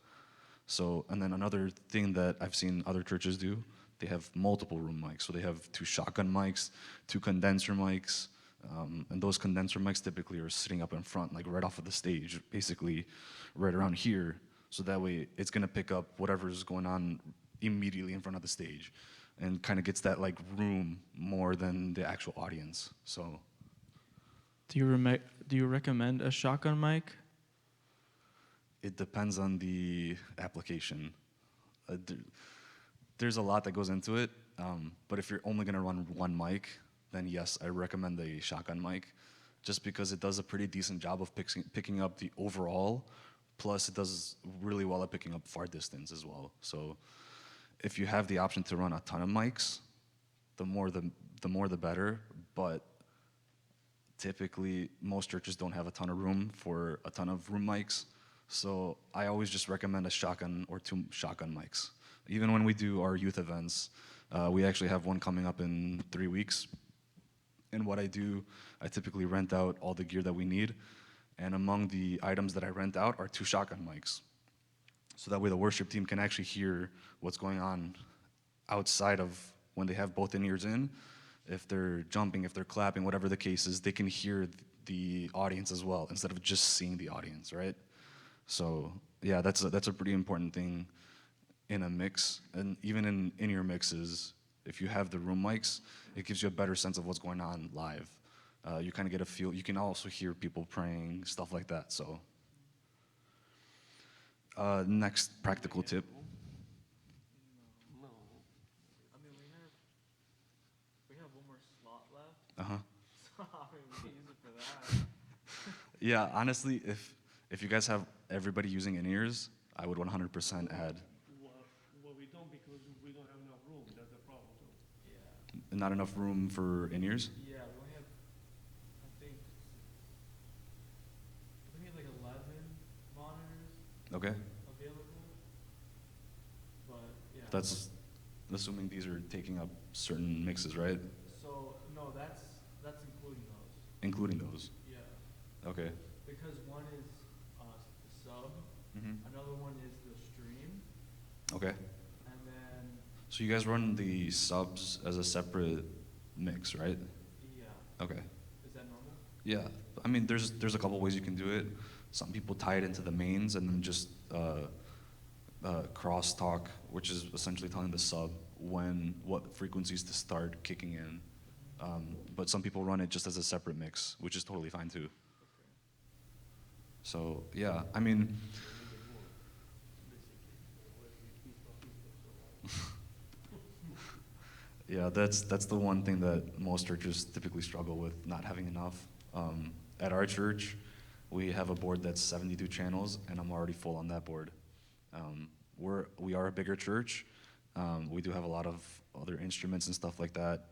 So, and then another thing that I've seen other churches do, they have multiple room mics. So they have 2 shotgun mics, 2 condenser mics, and those condenser mics typically are sitting up in front, like right off of the stage, basically right around here. So that way it's gonna pick up whatever's going on immediately in front of the stage and kind of gets that like room more than the actual audience. So Do you recommend a shotgun mic? it depends on the application. There's a lot that goes into it, but if you're only gonna run one mic, then yes, I recommend the shotgun mic, just because it does a pretty decent job of picking up the overall, plus it does really well at picking up far distance as well. So if you have the option to run a ton of mics, the more the better, but typically most churches don't have a ton of room for a ton of room mics. So I always just recommend a shotgun or 2 shotgun mics. Even when we do our youth events, we actually have one coming up in 3 weeks. And what I do, I typically rent out all the gear that we need. And among the items that I rent out are 2 shotgun mics. So that way the worship team can actually hear what's going on outside of when they have both in-ears in. If they're jumping, if they're clapping, whatever the case is, they can hear the audience as well, instead of just seeing the audience, right? So yeah, that's a pretty important thing in a mix, and even in your mixes, if you have the room mics, it gives you a better sense of what's going on live. You kind of get a feel. You can also hear people praying, stuff like that. So next practical tip. No. I mean, we have one more slot left. Uh-huh. So I mean, we can use it for that. Yeah, honestly, if you guys have everybody using in-ears, I would 100% add. Well, we don't because we don't have enough room. That's the problem too. Yeah. Not enough room for in-ears? Yeah, we only have, I think we have like 11 monitors Okay. available. But yeah. That's assuming these are taking up certain mixes, right? So no, that's including those. including those. Yeah, Okay. because one is the sub, another one is the stream, Okay. and then So you guys run the subs as a separate mix, right? yeah, Okay. is that normal? Yeah. I mean, there's a couple ways you can do it. Some people tie it into the mains and then just crosstalk, which is essentially telling the sub what frequencies to start kicking in. But some people run it just as a separate mix, which is totally fine too. So yeah, I mean, yeah, that's the one thing that most churches typically struggle with, not having enough. At our church, we have a board that's 72 channels, and I'm already full on that board. We are a bigger church. We do have a lot of other instruments and stuff like that.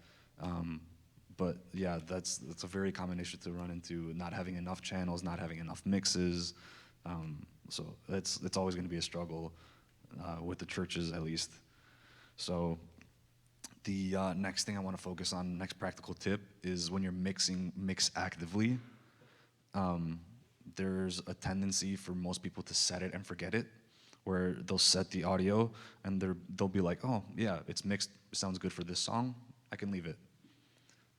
But yeah, that's a very common issue to run into, not having enough channels, not having enough mixes. So it's always going to be a struggle with the churches, at least. So the next thing I want to focus on, next practical tip, is when you're mixing, mix actively. There's a tendency for most people to set it and forget it, where they'll set the audio and they'll be like, oh yeah, it's mixed, sounds good for this song, I can leave it.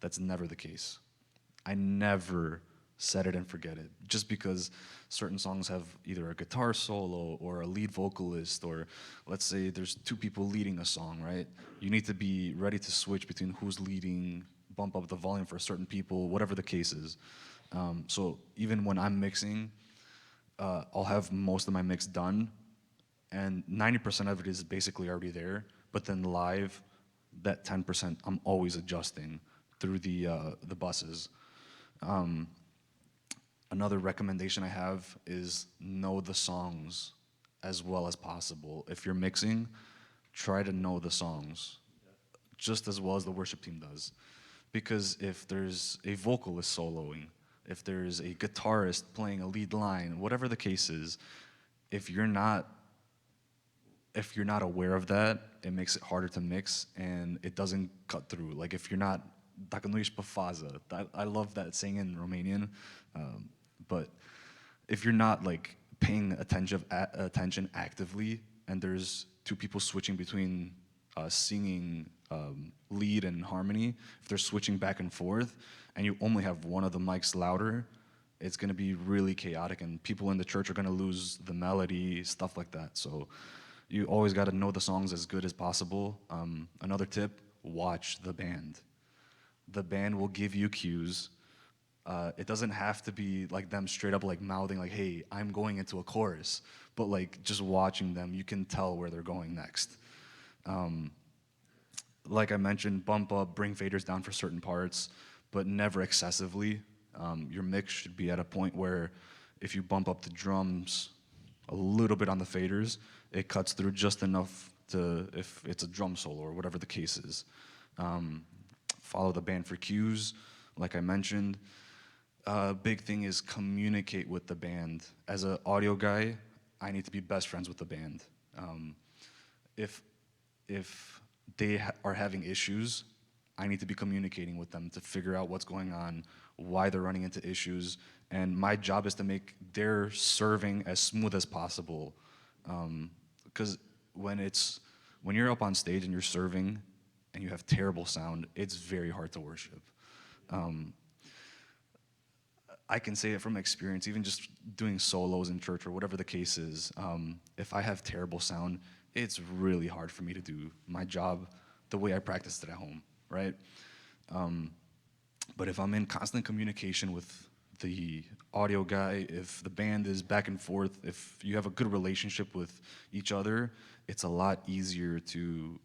That's never the case. I never set it and forget it, just because certain songs have either a guitar solo or a lead vocalist, or let's say there's two people leading a song, right? You need to be ready to switch between who's leading, bump up the volume for certain people, whatever the case is. So even when I'm mixing, I'll have most of my mix done, and 90% of it is basically already there. But then live, that 10% I'm always adjusting through the buses. Another recommendation I have is know the songs as well as possible. If you're mixing, try to know the songs just as well as the worship team does. Because if there's a vocalist soloing, if there's a guitarist playing a lead line, whatever the case is, if you're not aware of that, it makes it harder to mix and it doesn't cut through. Like if you're not, dacă nu ești pe fază, I love that saying in Romanian, but if you're not like paying attention actively, and there's two people switching between singing lead and harmony, if they're switching back and forth, and you only have one of the mics louder, it's going to be really chaotic, and people in the church are going to lose the melody, stuff like that. So you always got to know the songs as good as possible. Another tip, watch the band. The band will give you cues. It doesn't have to be like them straight up like mouthing like, hey, I'm going into a chorus. But like just watching them, you can tell where they're going next. Like I mentioned, bump up, bring faders down for certain parts, but never excessively. Your mix should be at a point where if you bump up the drums a little bit on the faders, it cuts through just enough to, if it's a drum solo or whatever the case is. Follow the band for cues, like I mentioned. Big thing is communicate with the band. As an audio guy, I need to be best friends with the band. If they are having issues, I need to be communicating with them to figure out what's going on, why they're running into issues, and my job is to make their serving as smooth as possible. Because when you're up on stage and you're serving and you have terrible sound, it's very hard to worship. I can say it from experience, even just doing solos in church or whatever the case is. If I have terrible sound, it's really hard for me to do my job the way I practiced it at home, right? But if I'm in constant communication with the audio guy, if the band is back and forth, if you have a good relationship with each other, it's a lot easier to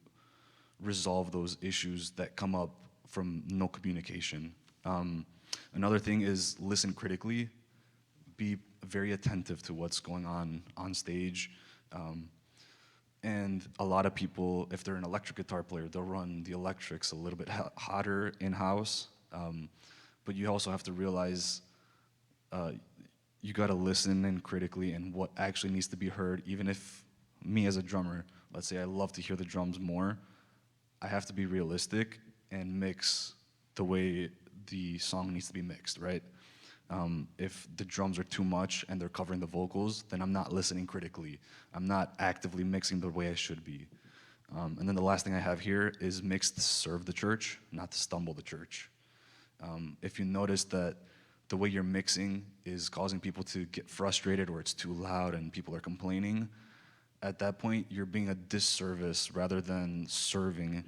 resolve those issues that come up from no communication. Another thing is listen critically. Be very attentive to what's going on stage. And a lot of people, if they're an electric guitar player, they'll run the electrics a little bit hotter in-house. But you also have to realize you got to listen in critically and what actually needs to be heard. Even if me as a drummer, let's say I love to hear the drums more, I have to be realistic and mix the way the song needs to be mixed, right? If the drums are too much and they're covering the vocals, then I'm not listening critically. I'm not actively mixing the way I should be. And then the last thing I have here is mix to serve the church, not to stumble the church. If you notice that the way you're mixing is causing people to get frustrated or it's too loud and people are complaining, at that point you're being a disservice rather than serving.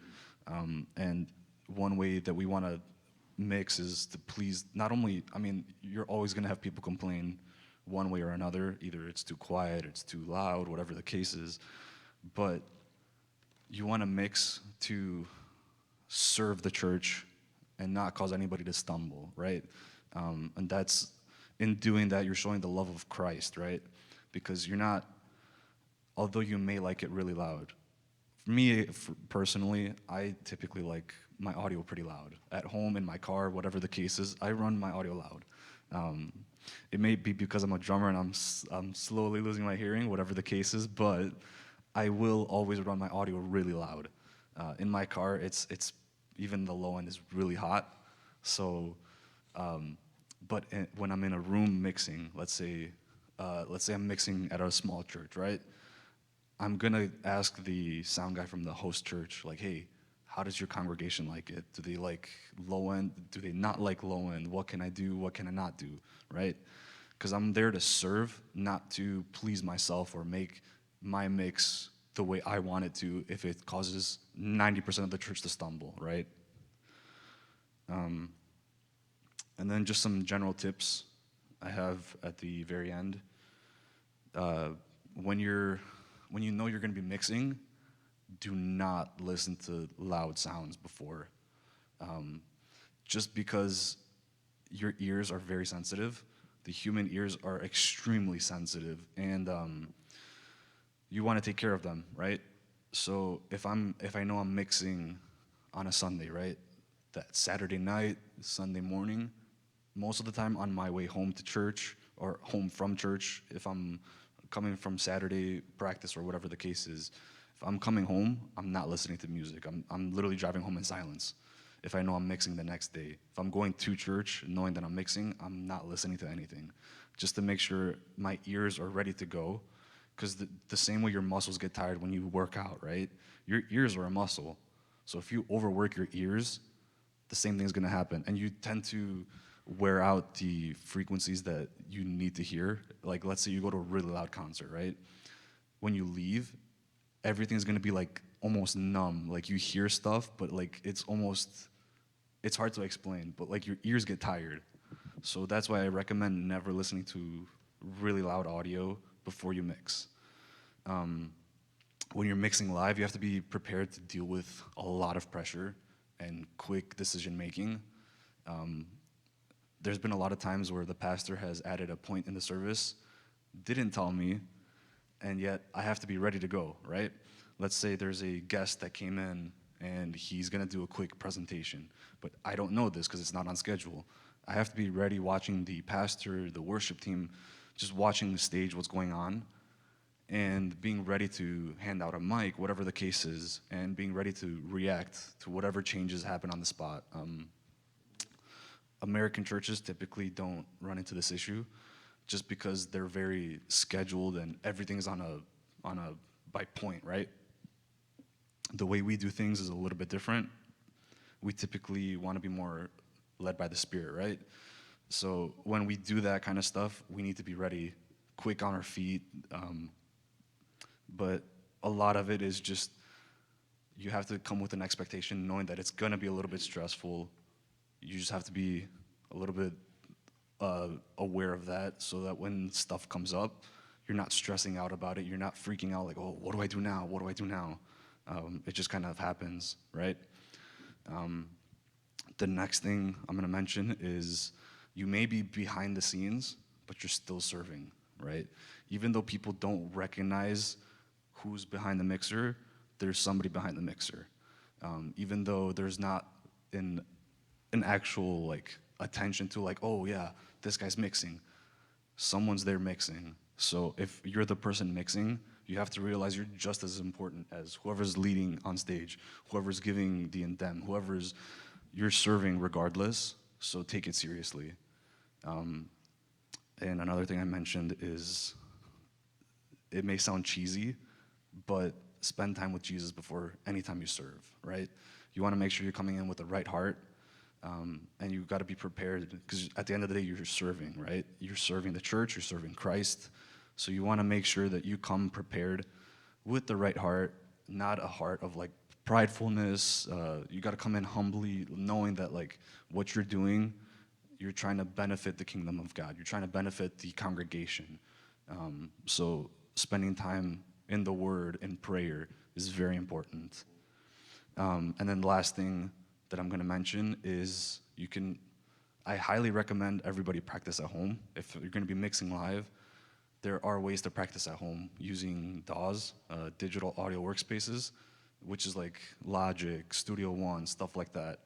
And one way that we want to mix is to please not only, I mean, you're always going to have people complain one way or another. Either it's too quiet, it's too loud, whatever the case is. But you want to mix to serve the church and not cause anybody to stumble, right? And that's, in doing that, you're showing the love of Christ, right? Because you're not, although you may like it really loud. For me, personally, I typically like my audio pretty loud. At home, in my car, whatever the case is, I run my audio loud. It may be because I'm a drummer and I'm slowly losing my hearing, whatever the case is, but I will always run my audio really loud. In my car, it's even the low end is really hot. So, when I'm in a room mixing, let's say I'm mixing at a small church, right? I'm gonna ask the sound guy from the host church, like, hey, how does your congregation like it? Do they like low end? Do they not like low end? What can I do? What can I not do, right? Because I'm there to serve, not to please myself or make my mix the way I want it to if it causes 90% of the church to stumble, right? And then just some general tips I have at the very end. When you know you're going to be mixing, do not listen to loud sounds before. Just because your ears are very sensitive, the human ears are extremely sensitive, and you want to take care of them, right? So if I know I'm mixing on a Sunday, right, that Saturday night, Sunday morning, most of the time on my way home to church or home from church, if I'm coming from Saturday practice or whatever the case is, if I'm coming home, I'm not listening to music. I'm literally driving home in silence if I know I'm mixing the next day. If I'm going to church knowing that I'm mixing, I'm not listening to anything, just to make sure my ears are ready to go. Because the same way your muscles get tired when you work out, right? Your ears are a muscle. So if you overwork your ears, the same thing is going to happen. And you tend to wear out the frequencies that you need to hear. Like, let's say you go to a really loud concert, right? When you leave, everything's going to be like almost numb. Like, you hear stuff, but like it's hard to explain, but like your ears get tired. So that's why I recommend never listening to really loud audio before you mix. When you're mixing live, you have to be prepared to deal with a lot of pressure and quick decision making. There's been a lot of times where the pastor has added a point in the service, didn't tell me, and yet I have to be ready to go, right? Let's say there's a guest that came in and he's gonna do a quick presentation, but I don't know this because it's not on schedule. I have to be ready watching the pastor, the worship team, just watching the stage, what's going on, and being ready to hand out a mic, whatever the case is, and being ready to react to whatever changes happen on the spot. American churches typically don't run into this issue just because they're very scheduled and everything's on a by point, right? The way we do things is a little bit different. We typically want to be more led by the Spirit, right? So when we do that kind of stuff, we need to be ready, quick on our feet. But a lot of it is just, you have to come with an expectation knowing that it's going to be a little bit stressful. You just have to be a little bit aware of that so that when stuff comes up, you're not stressing out about it. You're not freaking out like, oh, what do I do now? What do I do now? It just kind of happens, right? The next thing I'm going to mention is you may be behind the scenes, but you're still serving, right? Even though people don't recognize who's behind the mixer, there's somebody behind the mixer. Even though there's not an actual like attention to like, oh yeah, this guy's mixing. Someone's there mixing. So if you're the person mixing, you have to realize you're just as important as whoever's leading on stage, whoever's giving the indem, you're serving regardless. so take it seriously. And another thing I mentioned is, it may sound cheesy, but spend time with Jesus before any time you serve, right? You want to make sure you're coming in with the right heart, and you've got to be prepared, because at the end of the day, you're serving, right? You're serving the church, you're serving Christ. So you want to make sure that you come prepared with the right heart, not a heart of like pridefulness. You got to come in humbly, knowing that like what you're doing, you're trying to benefit the kingdom of God. You're trying to benefit the congregation. So spending time in the Word and prayer is very important. And then the last thing that I'm going to mention is I highly recommend everybody practice at home. If you're going to be mixing live, there are ways to practice at home using DAWs, digital audio workspaces, which is like Logic, Studio One, stuff like that.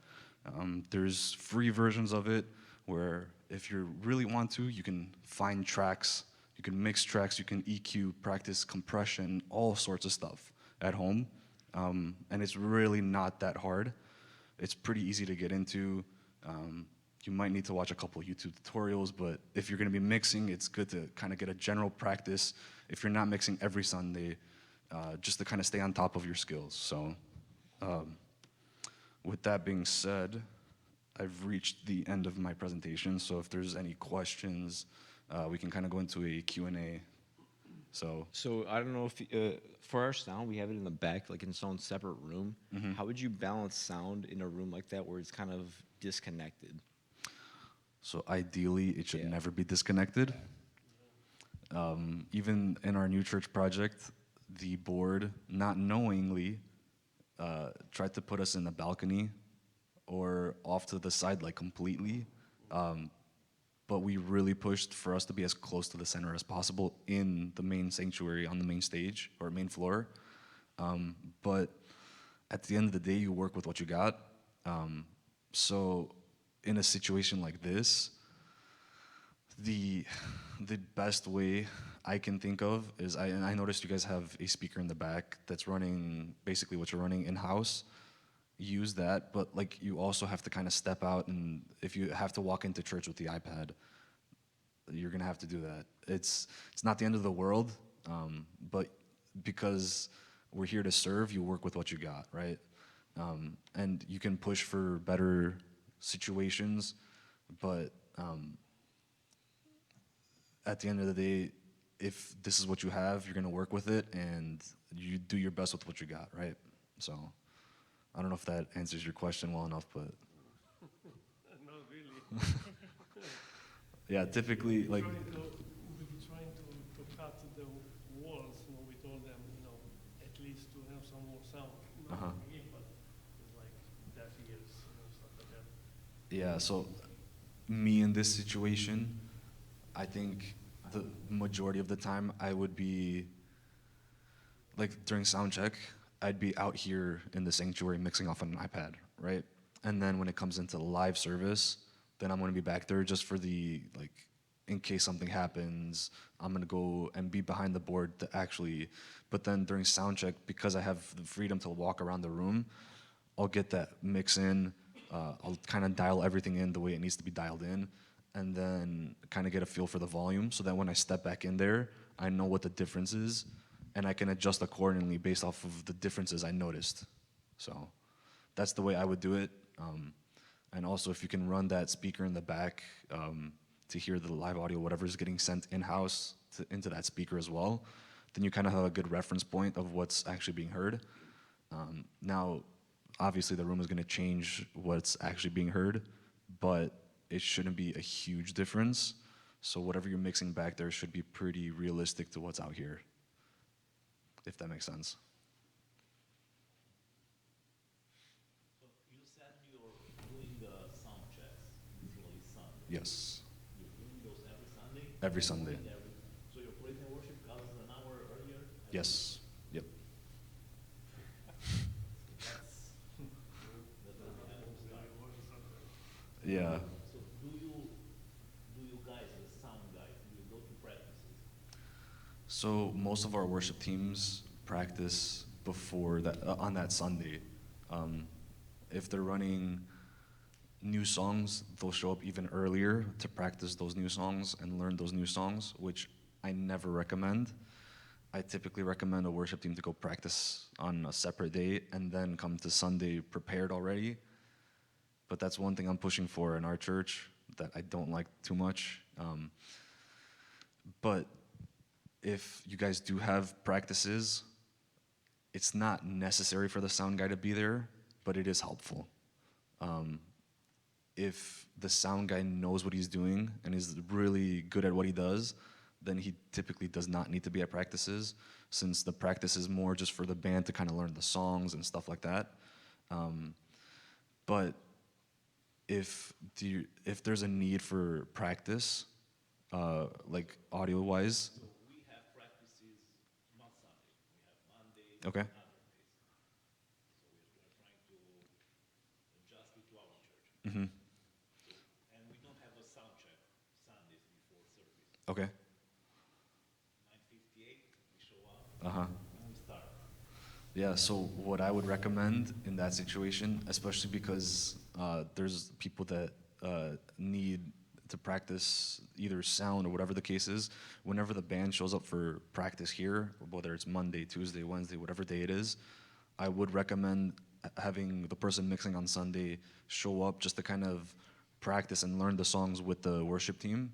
There's free versions of it where if you really want to, you can find tracks, you can mix tracks, you can EQ, practice compression, all sorts of stuff at home. And it's really not that hard. It's pretty easy to get into. You might need to watch a couple YouTube tutorials, but if you're going to be mixing, it's good to kind of get a general practice. If you're not mixing every Sunday, just to kind of stay on top of your skills. So with that being said, I've reached the end of my presentation. So if there's any questions, we can kind of go into a Q&A. So I don't know if for our sound we have it in the back, like in its own separate room. How would you balance sound in a room like that where it's kind of disconnected? So ideally, it should Yeah. never be disconnected. Even in our new church project, the board, not knowingly, tried to put us in the balcony or off to the side, like completely. But we really pushed for us to be as close to the center as possible in the main sanctuary, on the main stage or main floor. But at the end of the day, you work with what you got. So in a situation like this, the best way I can think of is, I noticed you guys have a speaker in the back that's running basically what you're running in-house. Use that, but like you also have to kind of step out, and if you have to walk into church with the iPad, you're gonna have to do that. It's not the end of the world, but because we're here to serve, you work with what you got, right? And you can push for better situations, but at the end of the day, if this is what you have, you're gonna work with it, and you do your best with what you got, right? So I don't know if that answers your question well enough, but Not really. yeah, typically like We're trying to cut the walls. We told them, at least to have some more sound. Not Uh-huh. again, but it's like deaf ears, stuff like that. yeah, so me in this situation, I think the majority of the time I would be, like during sound check, I'd be out here in the sanctuary mixing off an iPad, right? And then when it comes into live service, then I'm gonna be back there just for the, like, in case something happens, I'm gonna go and be behind the board to actually, but then during sound check, because I have the freedom to walk around the room, I'll get that mix in, I'll kind of dial everything in the way it needs to be dialed in, and then kind of get a feel for the volume, so that when I step back in there, I know what the difference is, and I can adjust accordingly based off of the differences I noticed. So that's the way I would do it. And also, if you can run that speaker in the back to hear the live audio, whatever is getting sent in-house into that speaker as well, then you kind of have a good reference point of what's actually being heard. Now, obviously, the room is going to change what's actually being heard, but it shouldn't be a huge difference. So whatever you're mixing back there should be pretty realistic to what's out here, if that makes sense. So you said you're doing the sound checks usually Sunday. Yes, You're doing those every Sunday? every Sunday. So your praise and worship comes an hour earlier? Yes, yep. That's when we have to start. Yeah. So do you guys, the sound guys, do you go to practices? So most of our worship teams practice before that on that Sunday. If they're running new songs, they'll show up even earlier to practice those new songs and learn those new songs, which I never recommend. I typically recommend a worship team to go practice on a separate day and then come to Sunday prepared already. But that's one thing I'm pushing for in our church that I don't like too much. But if you guys do have practices, it's not necessary for the sound guy to be there, but it is helpful. If the sound guy knows what he's doing and is really good at what he does, then he typically does not need to be at practices, since the practice is more just for the band to kind of learn the songs and stuff like that. But if there's a need for practice, like audio-wise, So we have practices not Sunday. We have Monday okay, and other days. So we are trying to adjust it to our church. mm-hmm. And we don't have a sound check Sundays before service. Okay, 9:58, we show up uh-huh. and we start. Yeah, so what I would recommend in that situation, especially because there's people that need to practice either sound or whatever the case is, whenever the band shows up for practice here, whether it's Monday, Tuesday, Wednesday, whatever day it is, I would recommend having the person mixing on Sunday show up just to kind of practice and learn the songs with the worship team.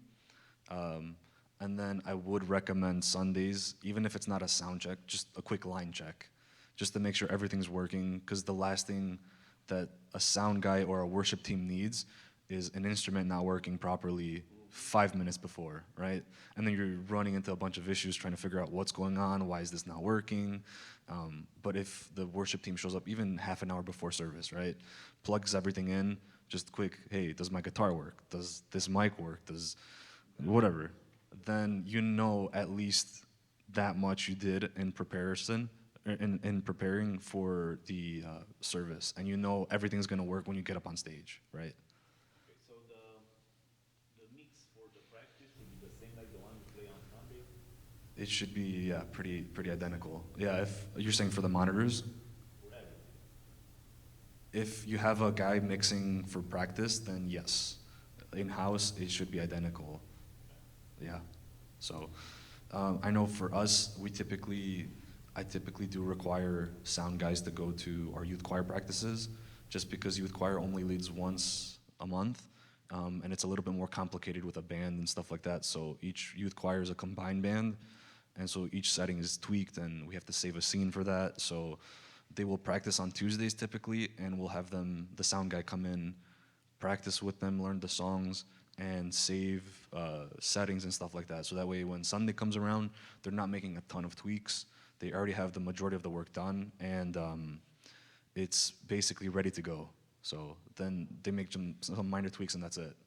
And then I would recommend Sundays, even if it's not a sound check, just a quick line check, just to make sure everything's working. Because the last thing that a sound guy or a worship team needs is an instrument not working properly 5 minutes before, right? And then you're running into a bunch of issues trying to figure out what's going on, why is this not working? But if the worship team shows up even half an hour before service, right, plugs everything in, just quick, hey, does my guitar work? Does this mic work? Does whatever, then you know at least that much you did in comparison, in preparing for the service, and you know everything's gonna work when you get up on stage, right? Okay, so the mix for the practice will be the same like the one we play on Sunday. It should be, yeah, pretty identical. Yeah, if you're saying for the monitors, For everything. if you have a guy mixing for practice, then yes, in-house it should be identical. Yeah. So I know for us, I typically do require sound guys to go to our youth choir practices, just because youth choir only leads once a month, and it's a little bit more complicated with a band and stuff like that. So each youth choir is a combined band, and so each setting is tweaked, and we have to save a scene for that. So they will practice on Tuesdays typically, and we'll have the sound guy come in, practice with them, learn the songs, and save settings and stuff like that. So that way when Sunday comes around, they're not making a ton of tweaks. They already have the majority of the work done, and it's basically ready to go. So then they make some minor tweaks and that's it.